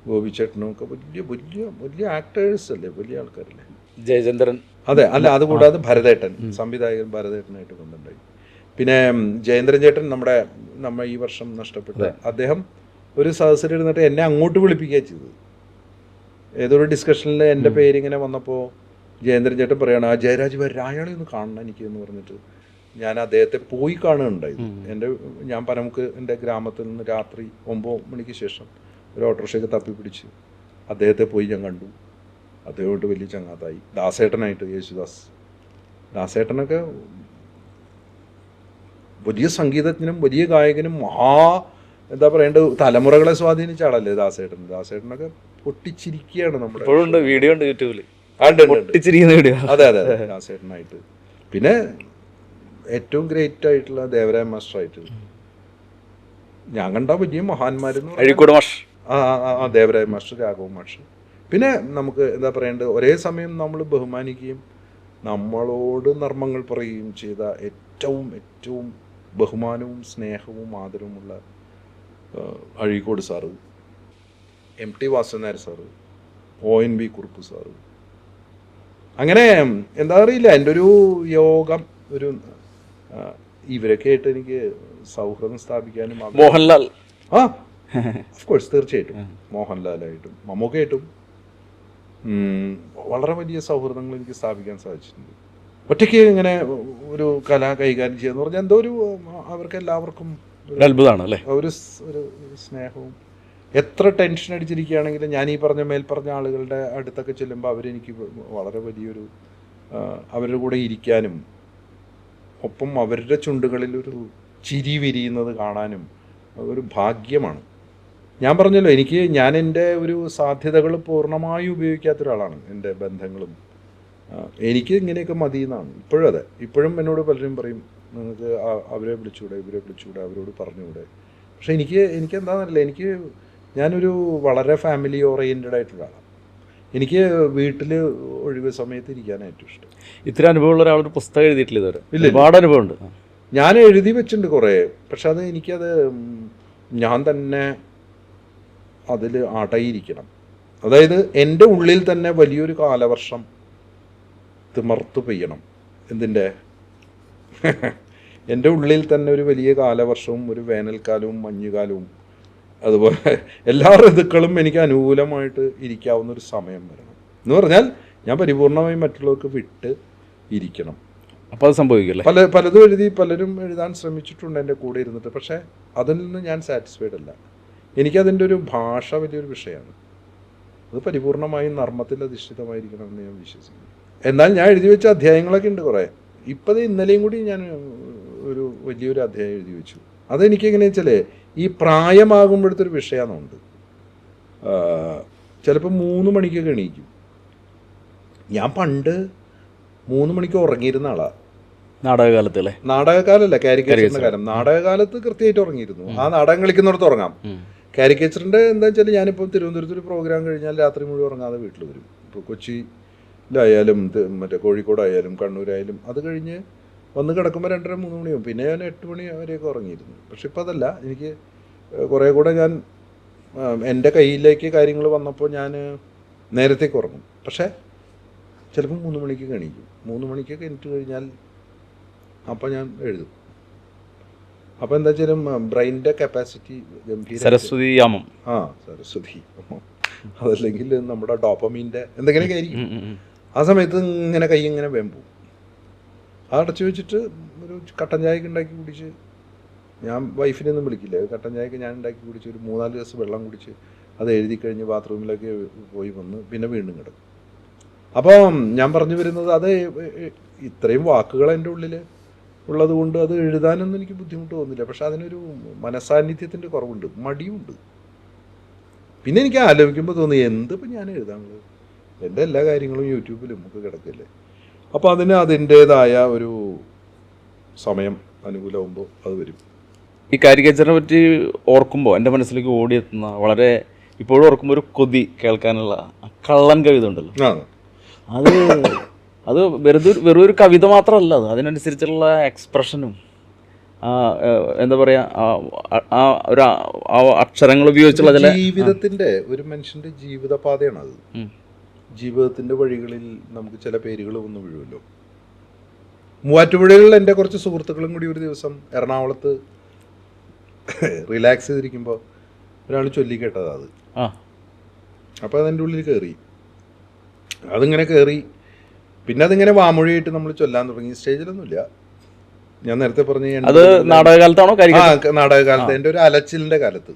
A: ഗോപിച്ചേട്ടനും ഒക്കെ വലിയ വലിയ വലിയ ആക്ടേഴ്സ് അല്ലേ, വലിയ ആൾക്കാരല്ലേ.
B: ജയചന്ദ്രൻ.
A: അതെ, അല്ല അതുകൂടാതെ ഭരതേട്ടൻ, സംവിധായകൻ ഭരതേട്ടനായിട്ട് ബന്ധമുണ്ടായി. പിന്നെ ജയേന്ദ്രൻ ചേട്ടൻ നമ്മ ഈ വർഷം നഷ്ടപ്പെട്ട അദ്ദേഹം ഒരു സദസ്സിലിരുന്നിട്ട് എന്നെ അങ്ങോട്ട് വിളിപ്പിക്കുക ചെയ്തത്. ഏതൊരു ഡിസ്കഷനിൽ എൻ്റെ പേരിങ്ങനെ വന്നപ്പോൾ ജയേന്ദ്രൻ ചേട്ടൻ പറയുകയാണ്, ആ ജയരാജ് അയാളെ ഒന്ന് കാണണം എനിക്ക് എന്ന് പറഞ്ഞിട്ട് ഞാൻ അദ്ദേഹത്തെ പോയി കാണുകയുണ്ടായി. ഞാൻ പനമുക്ക് എൻ്റെ ഗ്രാമത്തിൽ നിന്ന് രാത്രി 9 മണിക്ക് ശേഷം ഒരു ഓട്ടോറിക്ഷയൊക്കെ തപ്പിപ്പിടിച്ച് അദ്ദേഹത്തെ പോയി ഞാൻ കണ്ടു. അദ്ദേഹമായിട്ട് വലിയ ചങ്ങാത്തായി. ദാസേട്ടനായിട്ട് യേശുദാസ്, ദാസേട്ടനൊക്കെ വലിയ സംഗീതജ്ഞനും വലിയ ഗായകനും എന്താ പറയേണ്ടത്, തലമുറകളെ സ്വാധീനിച്ച ആളല്ലേ ദാസേട്ടൻ. ദാസേട്ടനൊക്കെ പൊട്ടിച്ചിരിക്കുകയാണ് നമ്മുടെ
B: വീഡിയോ ഉണ്ട് യൂട്യൂബിൽ.
A: അതെ അതെ അതെ, ദാസേട്ടനായിട്ട്. പിന്നെ ഏറ്റവും ഗ്രേറ്റ് ആയിട്ടുള്ള ദേവരായ മാസ്റ്ററായിട്ട് ഞാൻ കണ്ട വലിയ മഹാന്മാരെന്ന് ദേവരായ മാസ്റ്റർ, രാഘവ മാസ്റ്റർ. പിന്നെ നമുക്ക് എന്താ പറയേണ്ടത്, ഒരേ സമയം നമ്മൾ ബഹുമാനിക്കുകയും നമ്മളോട് നർമ്മങ്ങൾ പറയുകയും ചെയ്ത ഏറ്റവും ഏറ്റവും ബഹുമാനവും സ്നേഹവും ആദരവുമുള്ള Azhikode sir, MT വാസുനായർ sir, ONV Kurup sir. അങ്ങനെ എന്താ അറിയില്ല, എൻ്റെ ഒരു യോഗം ഒരു ഇവരൊക്കെ ആയിട്ട് എനിക്ക് സൗഹൃദം സ്ഥാപിക്കാനും.
B: മോഹൻലാൽ,
A: ഓഫ് കോഴ്സ്, തീർച്ചയായിട്ടും മോഹൻലാലായിട്ടും മമ്മൂക്കയായിട്ടും വളരെ വലിയ സൗഹൃദങ്ങൾ എനിക്ക് സ്ഥാപിക്കാൻ സാധിച്ചിട്ടുണ്ട്. ഒറ്റയ്ക്ക് ഇങ്ങനെ ഒരു കല കൈകാര്യം ചെയ്യുക എന്ന് പറഞ്ഞാൽ എന്തോ ഒരു അവർക്ക് എല്ലാവർക്കും
B: അത്ഭുതമാണ്, ഒരു
A: സ്നേഹവും. എത്ര ടെൻഷൻ അടിച്ചിരിക്കുകയാണെങ്കിലും ഞാൻ ഈ മേൽപ്പറഞ്ഞ ആളുകളുടെ അടുത്തൊക്കെ ചെല്ലുമ്പോൾ അവരെനിക്ക് വളരെ വലിയൊരു അവരുടെ കൂടെ ഇരിക്കാനും ഒപ്പം അവരുടെ ചുണ്ടുകളിൽ ഒരു ചിരി വിരിയുന്നത് കാണാനും ഒരു ഭാഗ്യമാണ്. ഞാൻ പറഞ്ഞല്ലോ, ഞാൻ എൻ്റെ ഒരു സാധ്യതകൾ പൂർണ്ണമായി ഉപയോഗിക്കാത്ത ഒരാളാണ്. എൻ്റെ ബന്ധങ്ങളും എനിക്ക് ഇങ്ങനെയൊക്കെ മതി എന്നാണ് ഇപ്പോഴും. അതെ, ഇപ്പോഴും എന്നോട് പലരും പറയും, നിങ്ങൾക്ക് അവരെ വിളിച്ചുകൂടെ, ഇവരെ വിളിച്ചുകൂടെ, അവരോട് പറഞ്ഞുകൂടെ. പക്ഷെ എനിക്ക് എന്താണെന്നറിയില്ല, ഞാനൊരു വളരെ ഫാമിലി ഓറിയൻറ്റഡ് ആയിട്ടുള്ള ആളാണ്. എനിക്ക് വീട്ടിൽ ഒഴിവ് സമയത്ത് ഇരിക്കാനായിട്ടും ഇഷ്ടം.
B: ഇത്ര അനുഭവമുള്ള ഒരാളൊരു പുസ്തകം എഴുതിയിട്ടില്ല ഇതുവരെ? ഒരുപാട് അനുഭവമുണ്ട്.
A: ഞാൻ എഴുതി വെച്ചിട്ടുണ്ട് കുറേ, പക്ഷെ എനിക്കത് ഞാൻ തന്നെ അതിൽ അടയിരിക്കണം. അതായത് എൻ്റെ ഉള്ളിൽ തന്നെ വലിയൊരു കാലവർഷം തിമർത്തു പെയ്യണം. എന്തിൻ്റെ എൻ്റെ ഉള്ളിൽ തന്നെ ഒരു വലിയ കാലവർഷവും ഒരു വേനൽക്കാലവും മഞ്ഞുകാലവും അതുപോലെ എല്ലാ ഋതുക്കളും എനിക്ക് അനുകൂലമായിട്ട് ഇരിക്കാവുന്നൊരു സമയം വരണം. എന്ന് പറഞ്ഞാൽ ഞാൻ പരിപൂർണമായും മറ്റുള്ളവർക്ക് വിട്ട് ഇരിക്കണം.
B: അപ്പോൾ അത് സംഭവിക്കില്ല.
A: പലതും പലരും എഴുതാൻ ശ്രമിച്ചിട്ടുണ്ട് എൻ്റെ കൂടെ ഇരുന്നിട്ട്. പക്ഷേ അതിൽ നിന്ന് ഞാൻ സാറ്റിസ്ഫൈഡ് അല്ല. എനിക്കതിൻ്റെ ഒരു ഭാഷ വലിയൊരു വിഷയമാണ്. അത് പരിപൂർണമായും നർമ്മത്തിൽ അധിഷ്ഠിതമായിരിക്കണമെന്ന് ഞാൻ വിശ്വസിക്കുന്നു. എന്നാൽ ഞാൻ എഴുതി വെച്ച അധ്യായങ്ങളൊക്കെ ഉണ്ട് കുറേ. ഇപ്പം ഇന്നലെയും കൂടി ഞാൻ ഒരു വലിയൊരു അധ്യായം എഴുതി വെച്ചു. അതെനിക്ക് എങ്ങനെയാണെന്ന് വെച്ചാൽ ഈ പ്രായമാകുമ്പോഴത്തൊരു വിഷയമാണുണ്ട്. ചിലപ്പോൾ 3 മണിക്കൊക്കെ എണീക്കും. ഞാൻ പണ്ട് 3 മണിക്ക് ഉറങ്ങിയിരുന്ന ആളാണ്.
B: നാടകകാലത്തല്ലേ?
A: നാടകകാലല്ല, കാരിക്കേച്ചറിൻ്റെ കാലം. നാടകകാലത്ത് കൃത്യമായിട്ട് ഉറങ്ങിയിരുന്നു. ആ നാടകം കളിക്കുന്നിടത്ത് ഉറങ്ങാം. കാരിക്കേച്ചറിൻ്റെ എന്താ വെച്ചാൽ ഞാനിപ്പോൾ തിരുവനന്തപുരത്ത് ഒരു പ്രോഗ്രാം കഴിഞ്ഞാൽ രാത്രി മുഴുവൻ ഉറങ്ങാതെ വീട്ടിൽ വരും. ഇപ്പോൾ കൊച്ചിയിലായാലും മറ്റേ കോഴിക്കോടായാലും കണ്ണൂരായാലും അത് കഴിഞ്ഞ് വന്ന് കിടക്കുമ്പോൾ 2:30-3 മണിയാവും. പിന്നെ ഞാൻ 8 മണി വരെയൊക്കെ ഉറങ്ങിയിരുന്നു. പക്ഷെ ഇപ്പം അതല്ല, എനിക്ക് കുറേ കൂടെ ഞാൻ എൻ്റെ കയ്യിലേക്ക് കാര്യങ്ങൾ വന്നപ്പോൾ ഞാൻ നേരത്തേക്ക് ഉറങ്ങും. പക്ഷേ ചിലപ്പോൾ 3 മണിക്ക് എണീക്കും. 3 മണിക്കൊക്കെ എണീറ്റ് കഴിഞ്ഞാൽ അപ്പോൾ ഞാൻ എഴുതും. അപ്പോൾ എന്താ വെച്ചാലും ബ്രെയിനിൻ്റെ കപ്പാസിറ്റി ഗംഭീര.
B: സരസ്വതി യാമം.
A: സരസ്വതി അതല്ലെങ്കിൽ നമ്മുടെ ഡോപ്പമീൻ്റെ എന്തെങ്കിലുമൊക്കെ ആയിരിക്കും. ആ സമയത്ത് ഇങ്ങനെ കൈ ഇങ്ങനെ വേമ്പും. അതടച്ചു വെച്ചിട്ട് ഒരു കട്ടൻ ചായക്ക് ഉണ്ടാക്കി കുടിച്ച്, ഞാൻ വൈഫിനെയൊന്നും വിളിക്കില്ല, കട്ടൻ ചായക്ക് ഞാൻ ഉണ്ടാക്കി കുടിച്ച് ഒരു 3-4 ദിവസം വെള്ളം കുടിച്ച് അത് എഴുതി കഴിഞ്ഞ് ബാത്റൂമിലൊക്കെ പോയി വന്ന് പിന്നെ വീണ്ടും കിടക്കും. അപ്പോൾ ഞാൻ പറഞ്ഞു വരുന്നത്, അത് ഇത്രയും വാക്കുകൾ എൻ്റെ ഉള്ളിൽ ഉള്ളത് കൊണ്ട് അത് എഴുതാനൊന്നും എനിക്ക് ബുദ്ധിമുട്ട് തോന്നില്ല. പക്ഷെ അതിനൊരു മനസാന്നിധ്യത്തിൻ്റെ കുറവുണ്ട്, മടിയുണ്ട്. പിന്നെ എനിക്ക് ആലോചിക്കുമ്പോൾ തോന്നി എന്തിപ്പോൾ ഞാൻ എഴുതാനുള്ളത്, എൻ്റെ എല്ലാ കാര്യങ്ങളും യൂട്യൂബിലും ഒക്കെ കിടക്കില്ലേ. അപ്പോൾ അതിന് അതിൻ്റേതായ ഒരു സമയം അനുകൂലമാകുമ്പോൾ അത് വരും.
B: ഈ കാരിക്കേച്ചറിനെ പറ്റി ഓർക്കുമ്പോൾ എൻ്റെ മനസ്സിലേക്ക് ഓടിയെത്തുന്ന വളരെ ഇപ്പോഴും ഓർക്കുമ്പോൾ ഒരു കൊതി കേൾക്കാനുള്ള കള്ളൻ കവിത ഉണ്ടല്ലോ, അത് അത് വെറുതെ ഒരു കവിത മാത്രമല്ല, അത് അതിനനുസരിച്ചുള്ള എക്സ്പ്രഷനും എന്താ പറയുക ഒരു അക്ഷരങ്ങൾ ഉപയോഗിച്ചുള്ള ചില
A: ജീവിതത്തിൻ്റെ ഒരു മനുഷ്യൻ്റെ ജീവിതപാതയാണ് അത്. ജീവിതത്തിൻ്റെ വഴികളിൽ നമുക്ക് ചില പേരുകൾ വന്നു വീഴുമല്ലോ. മൂവാറ്റുപുഴയിൽ എൻ്റെ കുറച്ച് സുഹൃത്തുക്കളും കൂടി ഒരു ദിവസം എറണാകുളത്ത് റിലാക്സ് ചെയ്തിരിക്കുമ്പോൾ ഒരാൾ ചൊല്ലിക്കേട്ടത് അത്. അപ്പോൾ അതെൻ്റെ ഉള്ളിൽ കയറി, അതിങ്ങനെ കയറി. പിന്നെ അതിങ്ങനെ വാമൊഴിയായിട്ട് നമ്മൾ ചൊല്ലാൻ തുടങ്ങി. സ്റ്റേജിലൊന്നുമില്ല, ഞാൻ നേരത്തെ പറഞ്ഞു.
B: അത് നാടകകാലത്താണോ?
A: നാടകകാലത്ത്, എൻ്റെ ഒരു അലച്ചിലിൻ്റെ കാലത്ത്,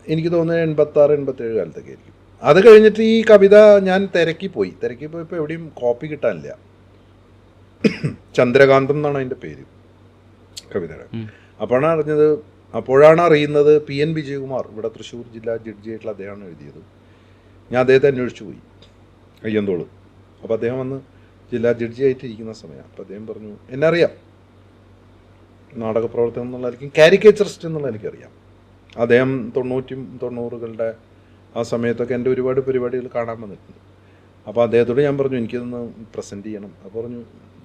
A: എനിക്ക് തോന്നുന്നത് 86-87 കാലത്തൊക്കെ ആയിരിക്കും. അത് കഴിഞ്ഞിട്ട് ഈ കവിത ഞാൻ തിരക്കി പോയപ്പോൾ എവിടെയും കോപ്പി കിട്ടാനില്ല. ചന്ദ്രകാന്തം എന്നാണ് അതിൻ്റെ പേര് കവിതയുടെ. അപ്പോഴാണ് അറിയുന്നത് PN വിജയകുമാർ, ഇവിടെ തൃശ്ശൂർ ജില്ലാ ജഡ്ജിയായിട്ടുള്ള അദ്ദേഹമാണ് എഴുതിയത്. ഞാൻ അദ്ദേഹത്തെ അന്വേഷിച്ചു പോയി, അയ്യന്തോള്. അപ്പോൾ അദ്ദേഹം വന്ന് ജില്ലാ ജഡ്ജി ആയിട്ടിരിക്കുന്ന സമയം. അപ്പോൾ അദ്ദേഹം പറഞ്ഞു, എന്നെ അറിയാം, നാടക പ്രവർത്തനം എന്നുള്ളതായിരിക്കും, കാരിക്കേച്ചറിസ്റ്റ് എന്നുള്ള എനിക്കറിയാം. അദ്ദേഹം 90-കളുടെ ആ സമയത്തൊക്കെ എൻ്റെ ഒരുപാട് പരിപാടികൾ കാണാൻ വന്നിട്ടുണ്ട്. അപ്പോൾ അദ്ദേഹത്തോട് ഞാൻ പറഞ്ഞു, എനിക്കിതൊന്ന് പ്രസൻറ്റ് ചെയ്യണം. അപ്പോൾ പറഞ്ഞു,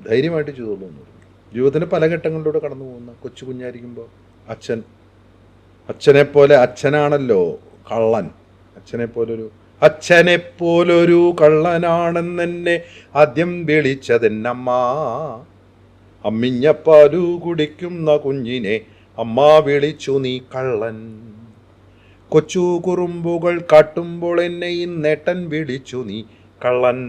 A: ധൈര്യമായിട്ട് ചെയ്തോളൂ എന്ന് പറഞ്ഞു. ജീവിതത്തിൻ്റെ പല ഘട്ടങ്ങളിലൂടെ കടന്നു പോകുന്ന കൊച്ചു കുഞ്ഞായിരിക്കുമ്പോൾ അച്ഛനെപ്പോലെ, അച്ഛനാണല്ലോ കള്ളൻ, അച്ഛനെപ്പോലൊരു കള്ളനാണെന്നെ ആദ്യം വിളിച്ചതെന്നമ്മ, അമ്മിഞ്ഞപ്പാലു കുടിക്കുന്ന കുഞ്ഞിനെ അമ്മ വിളിച്ചു നീ കള്ളൻ, കൊച്ചു കുറുമ്പുകൾ കാട്ടുമ്പോൾ എന്നെ ഇന്നേട്ടൻ വിളിച്ചു നീ കള്ളൻ,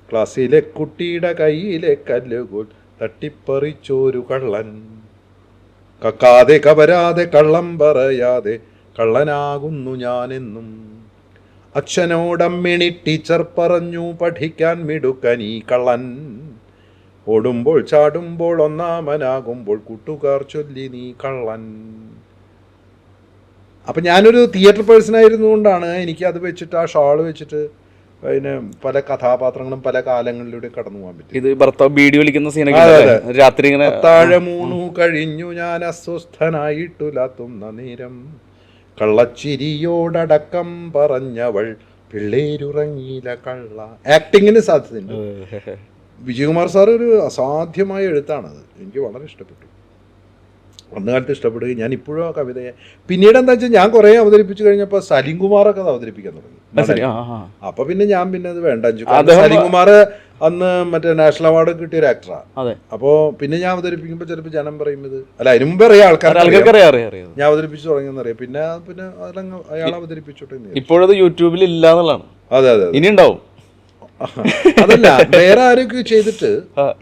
A: ക്ലാസ്സിലെ കുട്ടിയുടെ കയ്യിലെ കല്ലുകൾ തട്ടിപ്പറിച്ചോരു കള്ളൻ, കക്കാതെ കവരാതെ കള്ളം പറയാതെ കള്ളനാകുന്നു ഞാനെന്നും, അച്ഛനോടമ്മിണി ടീച്ചർ പറഞ്ഞു പഠിക്കാൻ മിടുക്കനീ കള്ളൻ, ഓടുമ്പോൾ ചാടുമ്പോൾ ഒന്നാമനാകുമ്പോൾ കൂട്ടുകാർ ചൊല്ലി നീ കള്ളൻ. അപ്പം ഞാനൊരു തിയേറ്റർ പേഴ്സൺ ആയിരുന്നുകൊണ്ടാണ് എനിക്ക് അത് വെച്ചിട്ട്, ആ ഷാള് വെച്ചിട്ട് അതിന് പല കഥാപാത്രങ്ങളും പല കാലങ്ങളിലൂടെ കടന്നു പോകാൻ പറ്റും.
B: ഇത് ഭർത്താവ് ബീഡി വലിക്കുന്ന സീനൊക്കെ രാത്രി ഇങ്ങനെ
A: താഴമൂണു കഴിഞ്ഞു ഞാൻ അസ്വസ്ഥനായിട്ടുലാത്തുന്ന നേരം, കള്ളച്ചിരിയോടടക്കം പറഞ്ഞവൾ പിള്ളേരുറങ്ങിയില്ല കള്ള. ആക്ടിങ്ങിന് സാധ്യതയുണ്ട്. വിജയകുമാർ സാർ ഒരു അസാധ്യമായ എഴുത്താണത്, എനിക്ക് വളരെ ഇഷ്ടപ്പെട്ടു. അന്ന് കാലത്ത് ഇഷ്ടപ്പെടുകയും ഞാൻ ഇപ്പോഴും ആ കവിതയെ, പിന്നീട് എന്താ വെച്ചാൽ ഞാൻ കുറേ അവതരിപ്പിച്ചു കഴിഞ്ഞപ്പോൾ സലീം കുമാറൊക്കെ അത് അവതരിപ്പിക്കാൻ തുടങ്ങി. അപ്പൊ പിന്നെ ഞാൻ അത് വേണ്ട, സലീം കുമാർ അന്ന് മറ്റേ നാഷണൽ അവാർഡ് കിട്ടിയ ഒരു ആക്ടറാണ്. അപ്പോൾ പിന്നെ ഞാൻ അവതരിപ്പിക്കുമ്പോൾ ചിലപ്പോൾ ജനം പറയുന്നത്, അല്ല അതിന് മുമ്പ് അറിയാം ആൾക്കാർക്ക് ഞാൻ അവതരിപ്പിച്ചു തുടങ്ങിയെന്നറിയാം. പിന്നെ അതങ്ങ് അയാൾ അവതരിപ്പിച്ചോട്ടെ.
B: ഇപ്പോഴത് യൂട്യൂബിൽ ഇല്ല എന്നുള്ളതാണ്.
A: അതെ, ഇനി ഉണ്ടാവും. അതല്ല, വേറെ ആരൊക്കെ ചെയ്തിട്ട്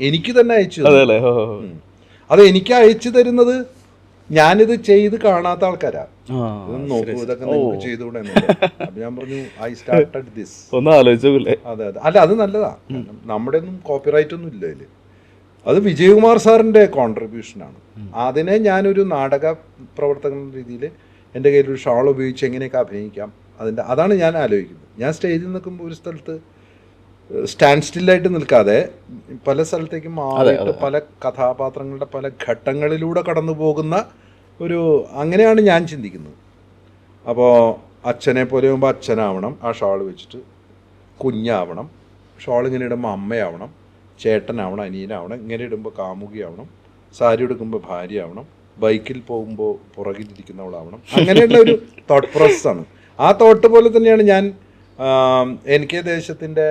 A: എനിക്ക് തന്നെ അയച്ചു. അത് എനിക്ക് അയച്ചു തരുന്നത് ഞാനിത് ചെയ്ത് കാണാത്ത ആൾക്കാരാ. നോക്കൂ, ഇതൊക്കെ നിങ്ങൾക്ക് ചെയ്തുകൂടെ. അപ്പൊ ഞാൻ പറഞ്ഞു, ഐ സ്റ്റാർട്ടഡ് ദിസ്. അതെ, അല്ല അത് നല്ലതാ. നമ്മുടെ ഒന്നും കോപ്പിറൈറ്റ് ഒന്നും ഇല്ല അതില്. അത് വിജയകുമാർ സാറിന്റെ കോൺട്രിബ്യൂഷനാണ്. അതിനെ ഞാനൊരു നാടക പ്രവർത്തകൻ രീതിയിൽ എൻ്റെ കയ്യിലൊരു ഷാൾ ഉപയോഗിച്ച് എങ്ങനെയൊക്കെ അഭിനയിക്കാം, അതാണ് ഞാൻ ആലോചിക്കുന്നത്. ഞാൻ സ്റ്റേജിൽ നിൽക്കുമ്പോൾ ഒരു സ്ഥലത്ത് സ്റ്റാൻഡ് സ്റ്റില്ലായിട്ട് നിൽക്കാതെ പല സ്ഥലത്തേക്കും മാറിയിട്ട് പല കഥാപാത്രങ്ങളുടെ പല ഘട്ടങ്ങളിലൂടെ കടന്നു പോകുന്ന അങ്ങനെയാണ് ഞാൻ ചിന്തിക്കുന്നത്. അപ്പോൾ അച്ഛനെ പോലെ ആകുമ്പോൾ അച്ഛനാവണം, ആ ഷാൾ വെച്ചിട്ട് കുഞ്ഞാവണം, ഷാൾ ഇങ്ങനെ ഇടുമ്പോൾ അമ്മയാവണം, ചേട്ടനാവണം, അനിയനാവണം, ഇങ്ങനെ ഇടുമ്പോൾ കാമുകിയാവണം, സാരി എടുക്കുമ്പോൾ ഭാര്യയാവണം, ബൈക്കിൽ പോകുമ്പോൾ പുറകിലിരിക്കുന്നവളാവണം. അങ്ങനെയുള്ള ഒരു തോട്ട് പ്രോസസ്സാണ്. ആ തോട്ട് പോലെ തന്നെയാണ് ഞാൻ NK ദേശത്തിൻ്റെ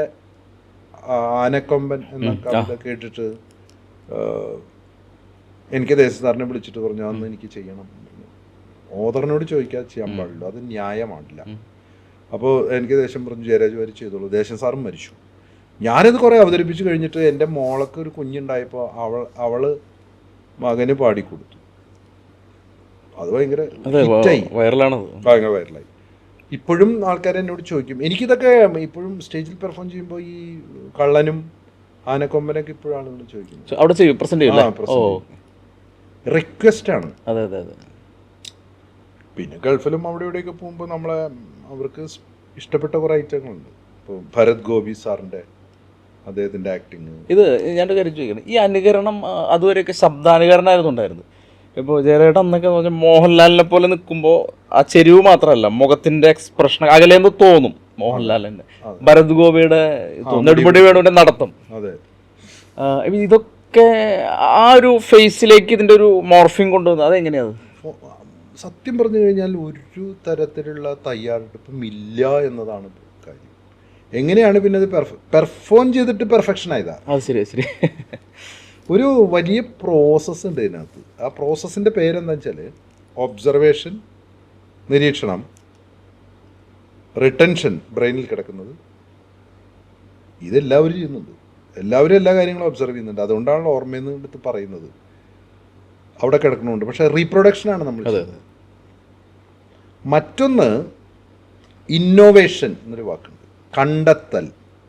A: ആനക്കൊമ്പൻ എന്ന കവിത കേട്ടിട്ട് NK ദേശസാറിനെ വിളിച്ചിട്ട് പറഞ്ഞു, അന്ന് എനിക്ക് ചെയ്യണം. ഓദറിനോട് ചോദിക്കാതെ ചെയ്യാൻ പാടില്ല, അത് ന്യായമാണില്ല. അപ്പോൾ NK ദേശം പറഞ്ഞു, ജയരാജ് വാരി ചെയ്തോളൂ. ദേശം സാറും മരിച്ചു. ഞാനിത് കുറേ അവതരിപ്പിച്ച് കഴിഞ്ഞിട്ട് എൻ്റെ മോൾക്ക് ഒരു കുഞ്ഞുണ്ടായപ്പോൾ അവള് മകന് പാടിക്കൊടുത്തു. അത് ഭയങ്കര വൈറലായി. ഇപ്പോഴും ആൾക്കാർ എന്നോട് ചോദിക്കും. എനിക്കിതൊക്കെ ഇപ്പോഴും സ്റ്റേജിൽ പെർഫോം ചെയ്യുമ്പോൾ ഈ കള്ളനും ആനക്കൊമ്പനൊക്കെ ഇപ്പോഴും ആളുകൾ ചോദിക്കുന്നു.
B: അവിടെ ചെയ്യും, പ്രസന്റ് ചെയ്യും. ഓ,
A: റിക്വസ്റ്റ് ആണ്.
B: അതെ അതെ അതെ.
A: പിന്നെ ഗൾഫിലും അവിടെ ഇവിടെയൊക്കെ പോകുമ്പോൾ അവർക്ക് ഇഷ്ടപ്പെട്ട കുറേ ഐറ്റങ്ങളുണ്ട്. ഇപ്പോൾ ഭരത് ഗോപി സാറിൻ്റെ അദ്ദേഹത്തിൻ്റെ ആക്ടിങ്.
B: ഇത് ഞാനൊരു കാര്യം ചോദിക്കണം, ഈ അനുകരണം അതുവരെയൊക്കെ ശബ്ദാനുകരണമായിരുന്നുണ്ടായിരുന്നു. ഇപ്പോൾ ജയരേട്ടൻ അന്നൊക്കെ പറഞ്ഞാൽ മോഹൻലാലിനെ പോലെ നിൽക്കുമ്പോൾ ആ ചെരിവ് മാത്രമല്ല, മുഖത്തിൻ്റെ എക്സ്പ്രഷൻ അകലേന്ന് തോന്നും മോഹൻലാലിൻ്റെ. ഭരത് ഗോപിയുടെ നെടുമുടി വേണുവിൻ്റെ നടത്തം,
A: അതെ,
B: ഇതൊക്കെ ആ ഒരു ഫേസിലേക്ക് ഇതിൻ്റെ ഒരു മോർഫിങ് കൊണ്ടുവന്നത് അതെങ്ങനെയാണ്?
A: സത്യം പറഞ്ഞു കഴിഞ്ഞാൽ ഒരു തരത്തിലുള്ള തയ്യാറെടുപ്പും ഇല്ല എന്നതാണ് കാര്യം. എങ്ങനെയാണ് പിന്നെ അത് പെർഫോം ചെയ്തിട്ട് പെർഫെക്ഷൻ ആയതാ?
B: അത് ശരി ശരി.
A: ഒരു വലിയ പ്രോസസ്സ് ഉണ്ട് ഇതിനകത്ത്. ആ പ്രോസസ്സിൻ്റെ പേരെന്താ വെച്ചാൽ ഒബ്സർവേഷൻ, നിരീക്ഷണം, റിട്ടൻഷൻ, ബ്രെയിനിൽ കിടക്കുന്നത്. ഇതെല്ലാവരും ചെയ്യുന്നുണ്ട്. എല്ലാവരും എല്ലാ കാര്യങ്ങളും ഒബ്സർവ് ചെയ്യുന്നുണ്ട്. അതുകൊണ്ടാണല്ലോ ഓർമ്മയിൽ നിന്ന് എടുത്ത് പറയുന്നത് അവിടെ കിടക്കണമുണ്ട്. പക്ഷേ റീപ്രൊഡക്ഷനാണ് നമ്മൾ ചെയ്യുന്നത്. മറ്റൊന്ന് ഇന്നോവേഷൻ എന്നൊരു വാക്കുണ്ട്, കണ്ടെത്തൽ.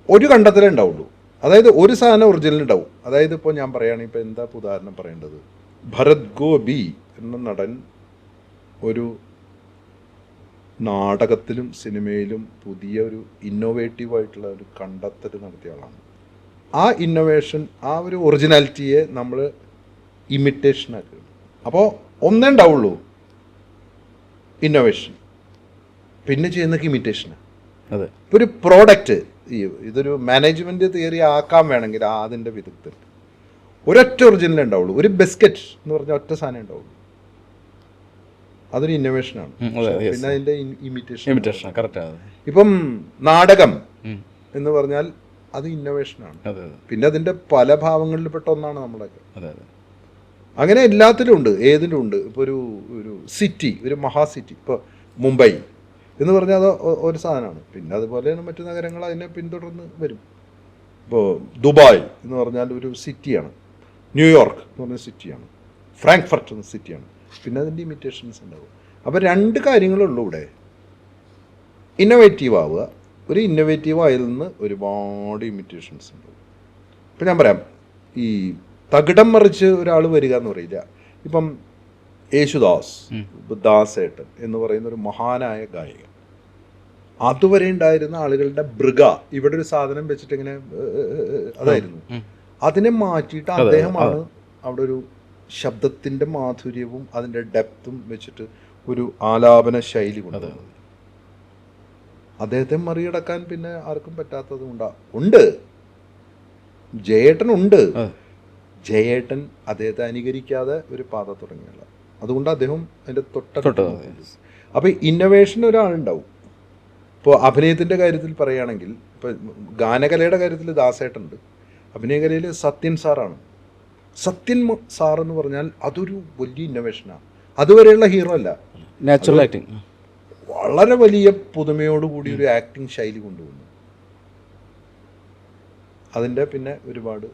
A: ഒരു കണ്ടെത്തലേ ഉണ്ടാവുള്ളൂ. അതായത് ഒരു സാധനം ഒറിജിനൽ ഉണ്ടാവും. അതായത് ഇപ്പോൾ ഞാൻ പറയുകയാണെങ്കിൽ ഇപ്പോൾ എന്താ ഉദാഹരണം പറയേണ്ടത്, ഭരത് ഗോപി എന്ന നടൻ ഒരു നാടകത്തിലും സിനിമയിലും പുതിയ ഒരു ഇന്നോവേറ്റീവായിട്ടുള്ള ഒരു കണ്ടെത്തൽ നടത്തിയ ആളാണ്. ആ ഇന്നോവേഷൻ, ആ ഒരു ഒറിജിനാലിറ്റിയെ നമ്മൾ ഇമിറ്റേഷൻ ആക്കുക. അപ്പോൾ ഒന്നേ ഉണ്ടാവുള്ളൂ, ഇന്നോവേഷൻ. പിന്നെ ചെയ്യുന്നതൊക്കെ ഇമിറ്റേഷനാണ്.
B: അതെ.
A: ഇപ്പോൾ ഒരു പ്രോഡക്റ്റ്, ഇതൊരു മാനേജ്മെൻറ്റ് തിയറി ആക്കാൻ വേണമെങ്കിൽ അതിൻ്റെ വിദഗ്ധർ ഒരൊറ്റ ഒറിജിനൽ ഉണ്ടാവുള്ളൂ. ഒരു ബിസ്ക്കറ്റ് എന്ന് പറഞ്ഞാൽ ഒറ്റ സാധനം ഉണ്ടാവുള്ളൂ. അതൊരു ഇന്നോവേഷനാണ്. പിന്നെ അതിൻ്റെ ഇമിറ്റേഷൻ. ഇപ്പം നാടകം എന്ന് പറഞ്ഞാൽ അത് ഇന്നോവേഷനാണ്. പിന്നെ അതിൻ്റെ പല ഭാവങ്ങളിൽപ്പെട്ട ഒന്നാണ് നമ്മളൊക്കെ. അങ്ങനെ എല്ലാത്തിലും ഉണ്ട്, ഏതിലും ഉണ്ട്. ഇപ്പോൾ ഒരു സിറ്റി, ഒരു മഹാസിറ്റി, ഇപ്പോൾ മുംബൈ എന്ന് പറഞ്ഞാൽ അത് ഒരു സാധനമാണ്. പിന്നെ അതുപോലെ മറ്റു നഗരങ്ങൾ അതിനെ പിന്തുടർന്ന് വരും. ഇപ്പോൾ ദുബായ് എന്ന് പറഞ്ഞാൽ ഒരു സിറ്റിയാണ്, ന്യൂയോർക്ക് എന്ന് പറഞ്ഞ സിറ്റിയാണ്, ഫ്രാങ്ക്ഫർട്ട് എന്ന സിറ്റിയാണ്. പിന്നെ അതിൻ്റെ ഇമിറ്റേഷൻസ് ഉണ്ടാവും. അപ്പോൾ രണ്ട് കാര്യങ്ങളുള്ളൂ ഇവിടെ. ഇന്നോവേറ്റീവ് ആവുക, ഒരു ഇന്നോവേറ്റീവ് ആയതിൽ നിന്ന് ഒരുപാട് ഇമിറ്റേഷൻസ് ഉണ്ടാവും. ഇപ്പം ഞാൻ പറയാം, ഈ തകിടം മറിച്ച് ഒരാൾ വരിക എന്ന് പറയില്ല. ഇപ്പം യേശുദാസ്, ദാസേട്ടൻ എന്ന് പറയുന്ന ഒരു മഹാനായ ഗായകൻ, അതുവരെ ഉണ്ടായിരുന്ന ആളുകളുടെ മൃഗ, ഇവിടെ ഒരു സാധനം വെച്ചിട്ട് ഇങ്ങനെ അതായിരുന്നു. അതിനെ മാറ്റിയിട്ട് അദ്ദേഹമാണ് അവിടെ ഒരു ശബ്ദത്തിൻ്റെ മാധുര്യവും അതിൻ്റെ ഡെപ്തും വെച്ചിട്ട് ഒരു ആലാപന ശൈലി കൊണ്ടുവന്നത്. അദ്ദേഹത്തെ മറികടക്കാൻ പിന്നെ ആർക്കും പറ്റാത്തത് ഉണ്ട്. ജയേട്ടനുണ്ട്. ജയേട്ടൻ അദ്ദേഹത്തെ അനുകരിക്കാതെ ഒരു പാത തുടങ്ങിയല്ല. അതുകൊണ്ട് അദ്ദേഹം അതിൻ്റെ തൊട്ട. അപ്പോൾ ഇന്നോവേഷൻ ഒരാളുണ്ടാവും. ഇപ്പോൾ അഭിനയത്തിൻ്റെ കാര്യത്തിൽ പറയുകയാണെങ്കിൽ, ഇപ്പോൾ ഗാനകലയുടെ കാര്യത്തിൽ ദാസേട്ടുണ്ട്, അഭിനയകലയിൽ സത്യൻ സാറാണ്. സത്യൻ സാർ എന്ന് പറഞ്ഞാൽ അതൊരു വലിയ ഇന്നോവേഷനാണ്. അതുവരെയുള്ള ഹീറോ അല്ല,
B: നാച്ചുറൽ ആക്ടിങ്,
A: വളരെ വലിയ പുതുമയോടുകൂടി ഒരു ആക്ടിങ് ശൈലി കൊണ്ടുവന്നു. അതിൻ്റെ പിന്നെ ഒരുപാട്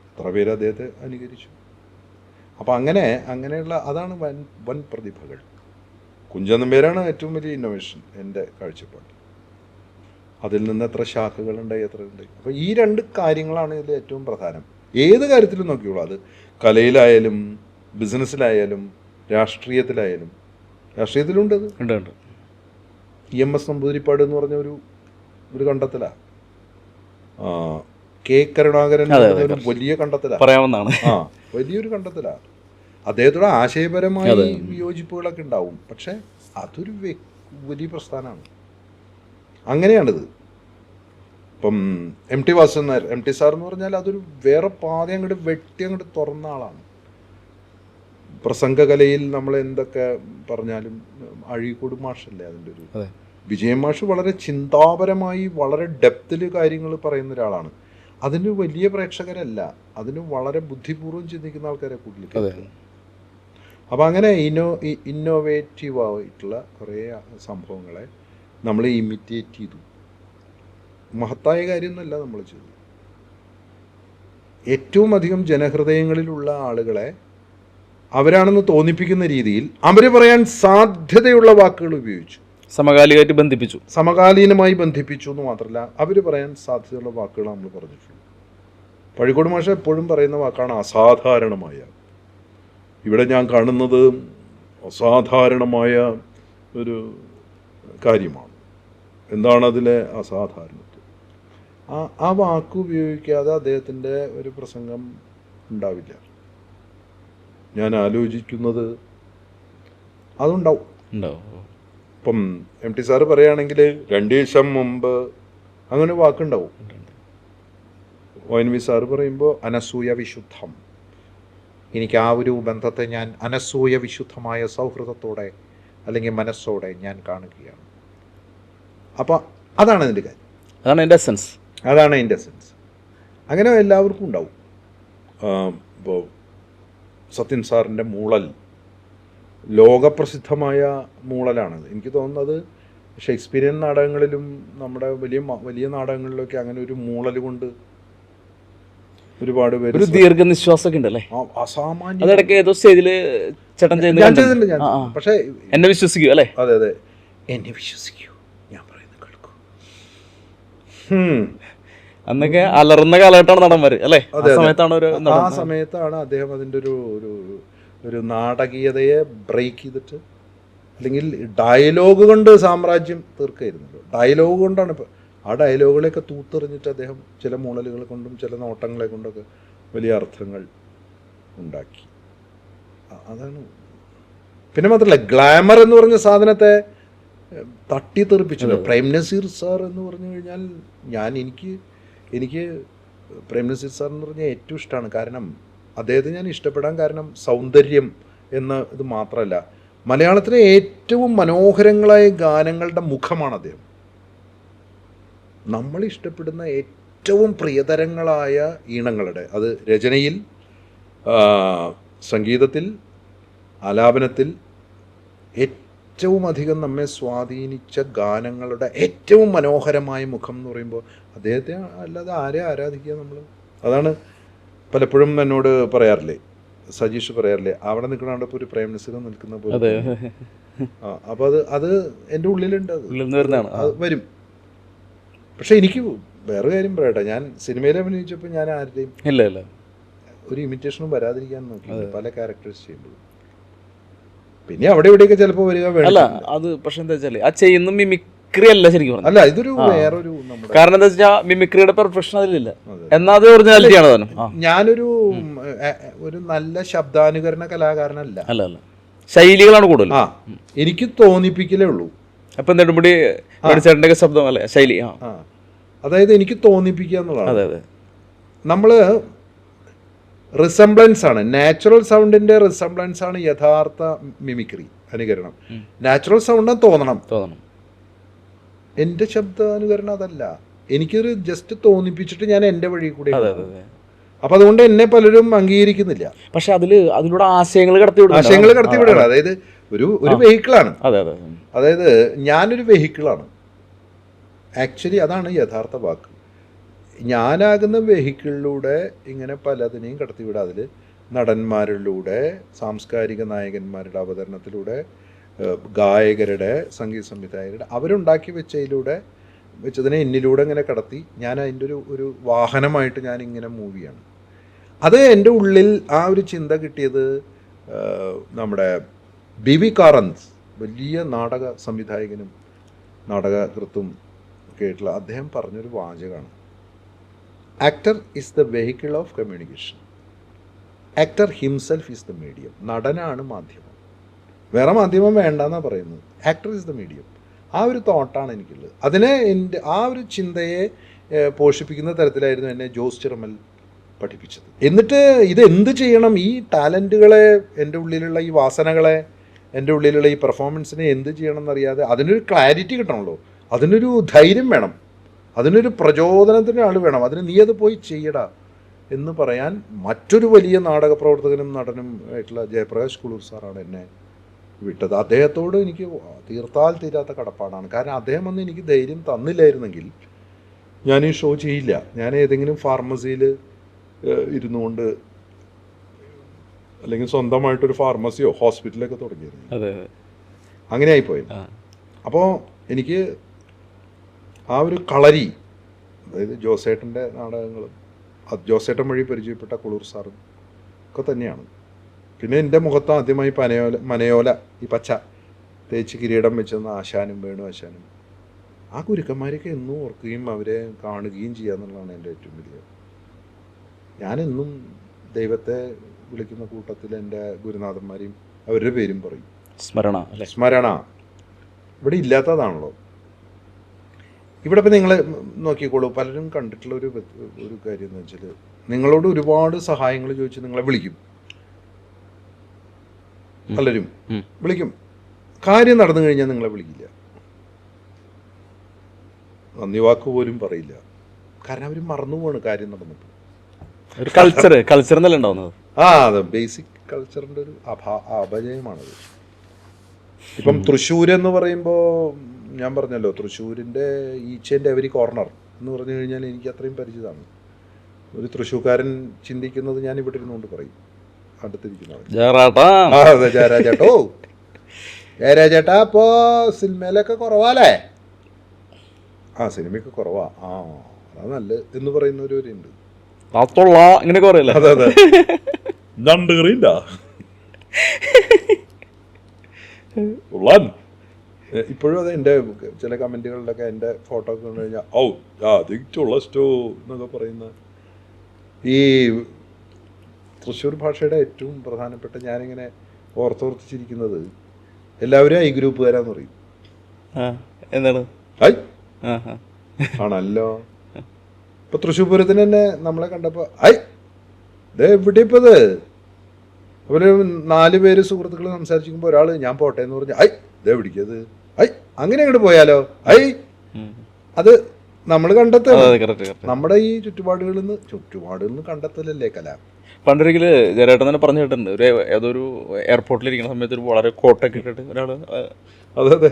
A: എത്ര പേര് അദ്ദേഹത്തെ അനുകരിച്ചു. അപ്പോൾ അങ്ങനെയുള്ള അതാണ് വൻ പ്രതിഭകൾ. കുഞ്ചൻ നമ്പ്യാരാണ് ഏറ്റവും വലിയ ഇന്നോവേഷൻ എൻ്റെ കാഴ്ചപ്പാട്. അതിൽ നിന്ന് എത്ര ശാഖകളുണ്ടായി, എത്ര ഉണ്ടായി. അപ്പോൾ ഈ രണ്ട് കാര്യങ്ങളാണ് ഇതിൽ ഏറ്റവും പ്രധാനം. ഏത് കാര്യത്തിലും നോക്കിയോളൂ, അത് കലയിലായാലും ബിസിനസ്സിലായാലും രാഷ്ട്രീയത്തിലായാലും. രാഷ്ട്രീയത്തിലുണ്ട് അത്. EMS നമ്പൂതിരിപ്പാട് എന്ന് പറഞ്ഞ ഒരു കണ്ടെത്തലാണ്. കെ കരുണാകരൻ ഒരു വലിയ കണ്ടെത്തലാണ്, പറയാവുന്നതാണ്. വലിയൊരു കണ്ടെത്തലാണ്. അദ്ദേഹത്തോട് ആശയപരമായ വിയോജിപ്പുകളൊക്കെ ഉണ്ടാവും, പക്ഷെ അതൊരു വലിയ പ്രസ്ഥാനമാണ്. അങ്ങനെയാണിത്. ഇപ്പം MT Vasudevan Nair, MT sir എന്ന് പറഞ്ഞാൽ അതൊരു വേറെ പാത അങ്ങോട്ട് തുറന്ന ആളാണ്. പ്രസംഗകലയിൽ നമ്മൾ എന്തൊക്കെ പറഞ്ഞാലും അഴീക്കോട് മാഷല്ലേ അതിൻ്റെ ഒരു. വിജയൻ മാഷ് വളരെ ചിന്താപരമായി വളരെ ഡെപ്തിൽ കാര്യങ്ങൾ പറയുന്ന ഒരാളാണ്. അതിന് വലിയ പ്രേക്ഷകരല്ല, അതിന് വളരെ ബുദ്ധിപൂർവ്വം ചിന്തിക്കുന്ന ആൾക്കാരെ കൂടുതൽ. അപ്പോൾ അങ്ങനെ ഇന്നോവേറ്റീവ് ആയിട്ടുള്ള കുറേ സംഭവങ്ങളെ നമ്മൾ ഇമിറ്റേറ്റ് ചെയ്തു. മഹത്തായ കാര്യമൊന്നുമല്ല നമ്മൾ ചെയ്തു. ഏറ്റവും അധികം ജനഹൃദയങ്ങളിലുള്ള ആളുകളെ അവരാണെന്ന് തോന്നിപ്പിക്കുന്ന രീതിയിൽ അവർ പറയാൻ സാധ്യതയുള്ള വാക്കുകൾ ഉപയോഗിച്ചു, സമകാലീനമായി ബന്ധിപ്പിച്ചു എന്ന് മാത്രമല്ല, അവർ പറയാൻ സാധ്യതയുള്ള വാക്കുകൾ നമ്മൾ പറഞ്ഞിട്ടുള്ളൂ. പഴിക്കോട് മാഷ് എപ്പോഴും പറയുന്ന വാക്കാണ് അസാധാരണമായ. ഇവിടെ ഞാൻ കാണുന്നത് അസാധാരണമായ ഒരു കാര്യമാണ്. എന്താണ് അതിലെ അസാധാരണത്വം? ആ വാക്ക് ഉപയോഗിക്കാതെ അദ്ദേഹത്തിൻ്റെ ഒരു പ്രസംഗം ഉണ്ടാവില്ല. ഞാൻ ആലോചിക്കുന്നത് അതുണ്ടാവും. ഇപ്പം MT സാറ് പറയുകയാണെങ്കിൽ 2 ദിവസം മുമ്പ് അങ്ങനെ വാക്കുണ്ടാവും. ONV സാറ് പറയുമ്പോൾ അനസൂയ വിശുദ്ധം. എനിക്ക് ആ ഒരു ബന്ധത്തെ ഞാൻ അനസൂയ വിശുദ്ധമായ സൗഹൃദത്തോടെ അല്ലെങ്കിൽ മനസ്സോടെ ഞാൻ കാണുകയാണ്. അപ്പോൾ അതാണ് അതിൻ്റെ കാര്യം,
B: അതാണ് എൻ്റെ എസൻസ്.
A: അതാണ് അതിൻ്റെ എസൻസ്. അങ്ങനെ എല്ലാവർക്കും ഉണ്ടാവും. ഇപ്പോൾ സത്യൻ സാറിൻ്റെ മൂളൽ ലോകപ്രസിദ്ധമായ മൂളലാണ്. എനിക്ക് തോന്നുന്നത് ഷേക്സ്പിയൻ നാടകങ്ങളിലും നമ്മുടെ വലിയ നാടകങ്ങളിലൊക്കെ അങ്ങനെ ഒരു മൂളൽ കൊണ്ട് ഒരുപാട് പേര്
B: ഒരു ദീർഘനിശ്വാസമൊക്കെ ഉണ്ടല്ലേ,
A: അസാമാന്യ.
B: അതിടയ്ക്ക് ഏതോ സ്റ്റേജിൽ ചേട്ടൻ ചെയ്യുന്നത്
A: ഞാൻ പക്ഷേ
B: എന്നെ വിശ്വസിക്കൂ അല്ലേ?
A: അതെ അതെ, എന്നെ വിശ്വസിക്കൂ, ഞാൻ പറയുന്നത് കേൾക്കൂ.
B: അന്നൊക്കെ അലർന്ന കാലഘട്ടമാണ് നടന്മാര് അല്ലേ?
A: ആ സമയത്താണ് അദ്ദേഹം അതിൻ്റെ ഒരു നാടകീയതയെ ബ്രേക്ക് ചെയ്തിട്ട്, അല്ലെങ്കിൽ ഡയലോഗ് കൊണ്ട് സാമ്രാജ്യം തീർക്കായിരുന്നല്ലോ. ഡയലോഗ് കൊണ്ടാണ് ഇപ്പോൾ ആ ഡയലോഗുകളെയൊക്കെ തൂത്തെറിഞ്ഞിട്ട് അദ്ദേഹം ചില മൂളലുകൾ കൊണ്ടും ചില നോട്ടങ്ങളെ കൊണ്ടൊക്കെ വലിയ അർത്ഥങ്ങൾ ഉണ്ടാക്കി. അതാണ്. പിന്നെ മാത്രമല്ല, ഗ്ലാമർ എന്ന് പറഞ്ഞ സാധനത്തെ തട്ടിത്തെറിപ്പിച്ചല്ലോ. പ്രേം നസീർ സാർ എന്ന് പറഞ്ഞു കഴിഞ്ഞാൽ എനിക്ക് പ്രേം നസീർ സാർ എന്ന് പറഞ്ഞാൽ ഏറ്റവും ഇഷ്ടമാണ്. കാരണം അദ്ദേഹത്തെ ഞാൻ ഇഷ്ടപ്പെടാൻ കാരണം സൗന്ദര്യം എന്ന ഇത് മാത്രമല്ല, മലയാളത്തിലെ ഏറ്റവും മനോഹരങ്ങളായ ഗാനങ്ങളുടെ മുഖമാണ് അദ്ദേഹം. നമ്മൾ ഇഷ്ടപ്പെടുന്ന ഏറ്റവും പ്രിയതരങ്ങളായ ഈണങ്ങളുടെ, അത് രചനയിൽ, സംഗീതത്തിൽ, ആലാപനത്തിൽ ഏറ്റവും അധികം നമ്മെ സ്വാധീനിച്ച ഗാനങ്ങളുടെ ഏറ്റവും മനോഹരമായ മുഖം എന്ന് പറയുമ്പോൾ അദ്ദേഹത്തെ അല്ലാതെ ആരെ ആരാധിക്കുക നമ്മൾ? അതാണ് പലപ്പോഴും എന്നോട് പറയാറില്ലേ, സജീഷ് പറയാറില്ലേ, അവിടെ നിൽക്കണപ്പോൾ ഒരു പ്രേം നസീർ നിൽക്കുന്ന പോലെ. അപ്പോൾ അത് എൻ്റെ ഉള്ളിലുണ്ട്, അത് വരും. പക്ഷെ എനിക്ക് വേറെ കാര്യം പറയട്ടെ, ഞാൻ സിനിമയിൽ അഭിനയിച്ചപ്പോൾ ഞാൻ ആരുടെയും
B: ഇല്ല
A: ഒരു ഇമിറ്റേഷനും വരാതിരിക്കാൻ നോക്കി പല ക്യാരക്ടേഴ്സ് ചെയ്യുമ്പോൾ. പിന്നെ അവിടെ ഇവിടെയൊക്കെ ചിലപ്പോൾ വരിക
B: വേണ്ട. അത് പക്ഷെ എന്താ വെച്ചാൽ ആ ചെയ്യുന്ന മിമിക്രി അല്ല ശരിക്കും,
A: അല്ല ഇതൊരു വേറൊരു.
B: കാരണം എന്താ വെച്ചാൽ മിമിക്രിയുടെ പെർഫെക്ഷൻ അതിലില്ല, എന്നാ അത് ഒറിജിനാലിറ്റിയാണ് താനും.
A: ഒരു നല്ല ശബ്ദാനുകരണ കലാകാരനല്ല,
B: അല്ല ശൈലികളാണ് കൂടുതൽ.
A: എനിക്ക് തോന്നിപ്പിക്കലേ ഉള്ളൂ.
B: അപ്പൊ നെടുമുടി ചേട്ടൻ്റെ ശബ്ദം അല്ലേ ശൈലി?
A: അതായത് എനിക്ക് തോന്നിപ്പിക്കുക എന്നുള്ളതാണ്. നമ്മള് റിസംബ്ലൻസ് ആണ്, നാച്ചുറൽ സൗണ്ടിന്റെ റിസംബ്ലൻസ് ആണ് യഥാർത്ഥ മിമിക്രി, അനുകരണം. നാച്ചുറൽ സൗണ്ട് തോന്നണം. എൻ്റെ ശബ്ദാനുകരണം അതല്ല, എനിക്കൊരു ജസ്റ്റ് തോന്നിപ്പിച്ചിട്ട് ഞാൻ എൻ്റെ വഴി കൂടെ. അപ്പൊ അതുകൊണ്ട് എന്നെ പലരും അംഗീകരിക്കുന്നില്ല.
B: പക്ഷെ അതിലൂടെ ആശയങ്ങൾ
A: കടത്തിവിടണം. അതായത് ഒരു വെഹിക്കിളാണ്. അതായത് ഞാനൊരു വെഹിക്കിളാണ് ആക്ച്വലി, അതാണ് യഥാർത്ഥ വാക്ക്. ഞാനാകുന്ന വെഹിക്കിളിലൂടെ ഇങ്ങനെ പലതിനെയും കടത്തിവിടുക. അതിൽ നടന്മാരിലൂടെ, സാംസ്കാരിക നായകന്മാരുടെ അവതരണത്തിലൂടെ, ഗായകരുടെ, സംഗീത സംവിധായകരുടെ അവരുണ്ടാക്കി വെച്ചതിനെ എന്നിലൂടെ ഇങ്ങനെ കടത്തി ഞാൻ അതിൻ്റെ ഒരു വാഹനമായിട്ട് ഞാൻ ഇങ്ങനെ മൂവ് ചെയ്യാണ്. അത് എൻ്റെ ഉള്ളിൽ ആ ഒരു ചിന്ത കിട്ടിയത് നമ്മുടെ BV കാറൻസ്, വലിയ നാടക സംവിധായകനും നാടകകൃത്തും ഒക്കെ ആയിട്ടുള്ള അദ്ദേഹം പറഞ്ഞൊരു വാചകമാണ്: actor is the vehicle of communication, actor himself is the medium. നടനാണ് മാധ്യമം, വേറെ മാധ്യമം വേണ്ടെന്നാണ് പറയുന്നത്. Actor is the medium. ആ ഒരു തോട്ടാണ് എനിക്കുള്ളത്. അതിനെ ആ ഒരു ചിന്തയെ പോഷിപ്പിക്കുന്ന തരത്തിലായിരുന്നു എന്നെ ജോസ് ചിറമൽ പഠിപ്പിച്ചത്. എന്നിട്ട് ഇത് എന്ത് ചെയ്യണം, ഈ ടാലൻറ്റുകളെ, എൻ്റെ ഉള്ളിലുള്ള ഈ വാസനകളെ, എൻ്റെ ഉള്ളിലുള്ള ഈ പെർഫോമൻസിനെ എന്ത് ചെയ്യണം എന്നറിയാതെ അതിനൊരു ക്ലാരിറ്റി കിട്ടണമല്ലോ, അതിനൊരു ധൈര്യം വേണം, അതിനൊരു പ്രചോദനത്തിന് ആൾ വേണം. അതിന് നീ അത് പോയി ചെയ്യടാ എന്ന് പറയാൻ മറ്റൊരു വലിയ നാടക പ്രവർത്തകനും നടനും ആയിട്ടുള്ള ജയപ്രകാശ് കുളൂർ സാറാണ് എന്നെ വിട്ടത്. അദ്ദേഹത്തോട് എനിക്ക് തീർത്താൽ തീരാത്ത കടപ്പാടാണ്. കാരണം അദ്ദേഹം ഒന്നും എനിക്ക് ധൈര്യം തന്നില്ലായിരുന്നെങ്കിൽ ഞാൻ ഈ ഷോ ചെയ്യില്ല. ഞാൻ ഏതെങ്കിലും ഫാർമസിയിൽ ഇരുന്നുകൊണ്ട് അല്ലെങ്കിൽ സ്വന്തമായിട്ടൊരു ഫാർമസിയോ ഹോസ്പിറ്റലൊക്കെ തുടങ്ങിയിരുന്നു. അങ്ങനെ ആയിപ്പോയി. അപ്പോൾ എനിക്ക് ആ ഒരു കളരി, അതായത് ജോസേട്ടൻ്റെ നാടകങ്ങളും ജോസേട്ടൻ വഴി പരിചയപ്പെട്ട കുളൂർ സാറും ഒക്കെ തന്നെയാണ്. പിന്നെ എൻ്റെ മുഖത്ത് ആദ്യമായി മനയോല ഈ പച്ച തേച്ച് കിരീടം വെച്ചെന്ന ആശാനും വേണു ആശാനും ആ ഗുരുക്കന്മാരെയൊക്കെ എന്നും ഓർക്കുകയും അവരെ കാണുകയും ചെയ്യുക എന്നുള്ളതാണ് എൻ്റെ ഏറ്റവും വലിയ. ഞാനെന്നും ദൈവത്തെ വിളിക്കുന്ന കൂട്ടത്തിൽ എൻ്റെ ഗുരുനാഥന്മാരെയും അവരുടെ പേരും പറയും. സ്മരണ ഇവിടെ ഇല്ലാത്തതാണല്ലോ. ഇവിടെ ഇപ്പം നിങ്ങൾ നോക്കിക്കോളൂ, പലരും കണ്ടിട്ടുള്ള ഒരു കാര്യം എന്ന് വെച്ചാൽ നിങ്ങളോട് ഒരുപാട് സഹായങ്ങൾ ചോദിച്ച് നിങ്ങളെ വിളിക്കും. പലരും വിളിക്കും, കാര്യം നടന്നു കഴിഞ്ഞാൽ നിങ്ങളെ വിളിക്കില്ല, നന്ദി വാക്ക് പോലും പറയില്ല. കാരണം അവർ മറന്നു പോവാണ് കാര്യം നടന്നപ്പോൾ.
B: ഒരു കൾച്ചർ എന്നല്ല ഉണ്ടാവുന്നത്.
A: അതെ, ബേസിക് കൾച്ചറിൻ്റെ ഒരു അപജയമാണത്. ഇപ്പം തൃശ്ശൂർ എന്ന് പറയുമ്പോൾ ഞാൻ പറഞ്ഞല്ലോ, തൃശ്ശൂരിൻ്റെ ഈച്ച് ആൻഡ് എവരി കോർണർ എന്ന് പറഞ്ഞു കഴിഞ്ഞാൽ എനിക്ക് അത്രയും പരിചിതമാണ്. ഒരു തൃശ്ശൂർക്കാരൻ ചിന്തിക്കുന്നത് ഞാൻ ഇവിടെ ഇരുന്നുകൊണ്ട് പറയും, അടുത്തിരിക്കുന്നവൻ. അതെ, ജയരാജേട്ടോ, ജയരാജേട്ടാ അപ്പോ സിനിമയിലൊക്കെ കുറവാല്ലേ? സിനിമയൊക്കെ കുറവാ, അതാ നല്ലത് എന്ന് പറയുന്നവരുണ്ട്.
B: ഇങ്ങനെയൊക്കെ പറയല്ലേ?
A: അതെ അതെ, നണ്ടുകറിയില്ല ഇപ്പോഴും അതെ. എൻ്റെ ചില കമൻറ്റുകളിലൊക്കെ എൻ്റെ ഫോട്ടോ ഒക്കെ കണ്ടു കഴിഞ്ഞാൽ അതിച്ചുള്ള എന്നൊക്കെ പറയുന്ന ഈ തൃശ്ശൂർ ഭാഷയുടെ ഏറ്റവും പ്രധാനപ്പെട്ട ഞാനിങ്ങനെ ഓർത്തോർത്തിച്ചിരിക്കുന്നത് എല്ലാവരും ഐ ഗ്രൂപ്പുകാരാന്ന് പറയും.
B: എന്താണ്
A: ആണല്ലോ. ഇപ്പൊ തൃശ്ശൂർ പൂരത്തിന് തന്നെ നമ്മളെ കണ്ടപ്പോ എവിടെ ഇപ്പത് അതുപോലെ 4 പേര് സുഹൃത്തുക്കൾ സംസാരിച്ചിരിക്കുമ്പോ ഒരാള് ഞാൻ പോട്ടെ എന്ന് പറഞ്ഞ ഇതേ പിടിക്കത് അങ്ങനെ അങ്ങോട്ട് പോയാലോ അത് നമ്മൾ കണ്ടെത്തുക. നമ്മുടെ ഈ ചുറ്റുപാടുകളിൽ നിന്ന് കണ്ടെത്തലല്ലേ കല.
B: പണ്ടൊരിക്കല് ജയരാട്ടൻ തന്നെ പറഞ്ഞു കേട്ടിട്ടുണ്ട്, ഏതൊരു എയർപോർട്ടിലിരിക്കുന്ന സമയത്ത് ഒരു വളരെ കോട്ടൊക്കെ ഇട്ടിട്ട് ഒരാള്
A: അതെ അതെ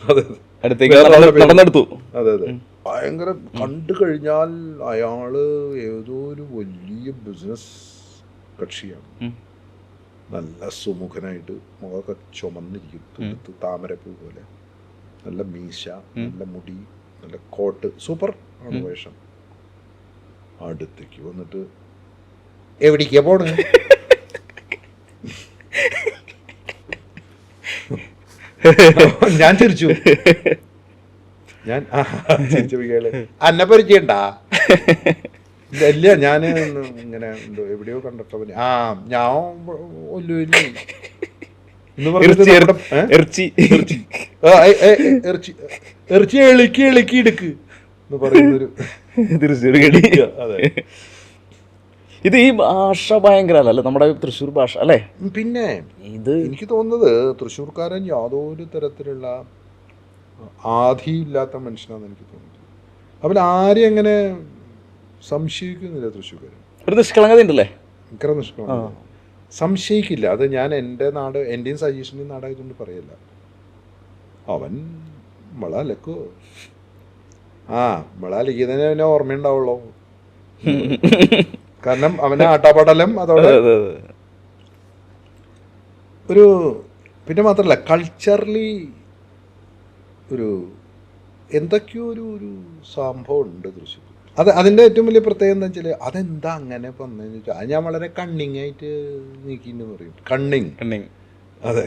A: അതെ
B: അടുത്തേക്ക് നടന്നെടുത്തു.
A: അതെ അതെ, ഭയങ്കര കണ്ടു കഴിഞ്ഞാൽ അയാള് ഏതോ ഒരു വലിയ ബിസിനസ് കക്ഷിയാണ്. നല്ല സുമുഖനായിട്ട്, മുഖമൊക്കെ ചുമന്നിരിക്കും, തുടുത്ത് താമരപ്പൂ പോലെ, നല്ല മീശ, നല്ല മുടി, നല്ല കോട്ട്, സൂപ്പർ ആണ് വേഷം. അടുത്തേക്ക് വന്നിട്ട് എവിടേക്കാ പോണ്? ഞാൻ ചിരിച്ചു. അന്നെ പരിചയണ്ടാ? ഇല്ല, ഞാൻ ഇങ്ങനെ എന്തോ എവിടെയോ കണ്ടിട്ടോ ഞാൻ ഇറച്ചി എളുക്കി എടുക്ക് എന്ന് പറയുന്നൊരു
B: അതെ. ഇത് ഈ ഭാഷ ഭയങ്കര അല്ലേ നമ്മുടെ തൃശ്ശൂർ ഭാഷ അല്ലേ?
A: പിന്നെ ഇത് എനിക്ക് തോന്നുന്നത് തൃശ്ശൂർക്കാരൻ യാതൊരു തരത്തിലുള്ള ആധിയില്ലാത്ത മനുഷ്യനാണെന്ന് എനിക്ക് തോന്നുന്നത്. അവൻ ആരെയും അങ്ങനെ സംശയിക്കുന്നില്ല തൃശ്ശൂർക്കാരൻ.
B: ഒരു നിഷ്കളങ്കത ഉണ്ടല്ലേ?
A: ഭയങ്കര നിഷ്കളങ്കത, സംശയിക്കില്ല. അത് ഞാൻ എൻ്റെ നാട്, എൻ്റെയും സജീഷിൻ്റെയും നാടായതുകൊണ്ട് പറയല്ല. അവൻ മളാലക്കോ മളാലിക്കുന്നതിനെ അവനെ ഓർമ്മയുണ്ടാവുള്ളൂ. കാരണം അവനെ ആട്ടാപ്പാടലം അതോടെ ഒരു, പിന്നെ മാത്രമല്ല കൾച്ചറലി ഒരു എന്തൊക്കെയോ ഒരു സംഭവം ഉണ്ട് തൃശ്ശൂർ. അതിൻ്റെ ഏറ്റവും വലിയ പ്രത്യേകത എന്താ വെച്ചാൽ അതെന്താ അങ്ങനെ വന്നതെന്ന് വെച്ചാൽ അത് ഞാൻ വളരെ കണ്ണിങ് ആയിട്ട് നീക്കിന്ന് പറയും. കണ്ണിങ് അതെ,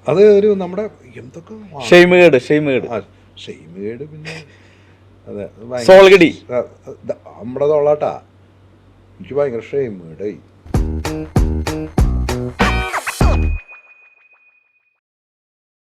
A: അത് ഒരു നമ്മുടെ എന്തൊക്കെ ഷെയ്മേട് പിന്നെ അതെ നമ്മുടെ തൊള്ളാട്ടാ. എനിക്ക് ഭയങ്കര ഷെയ്മേടായി.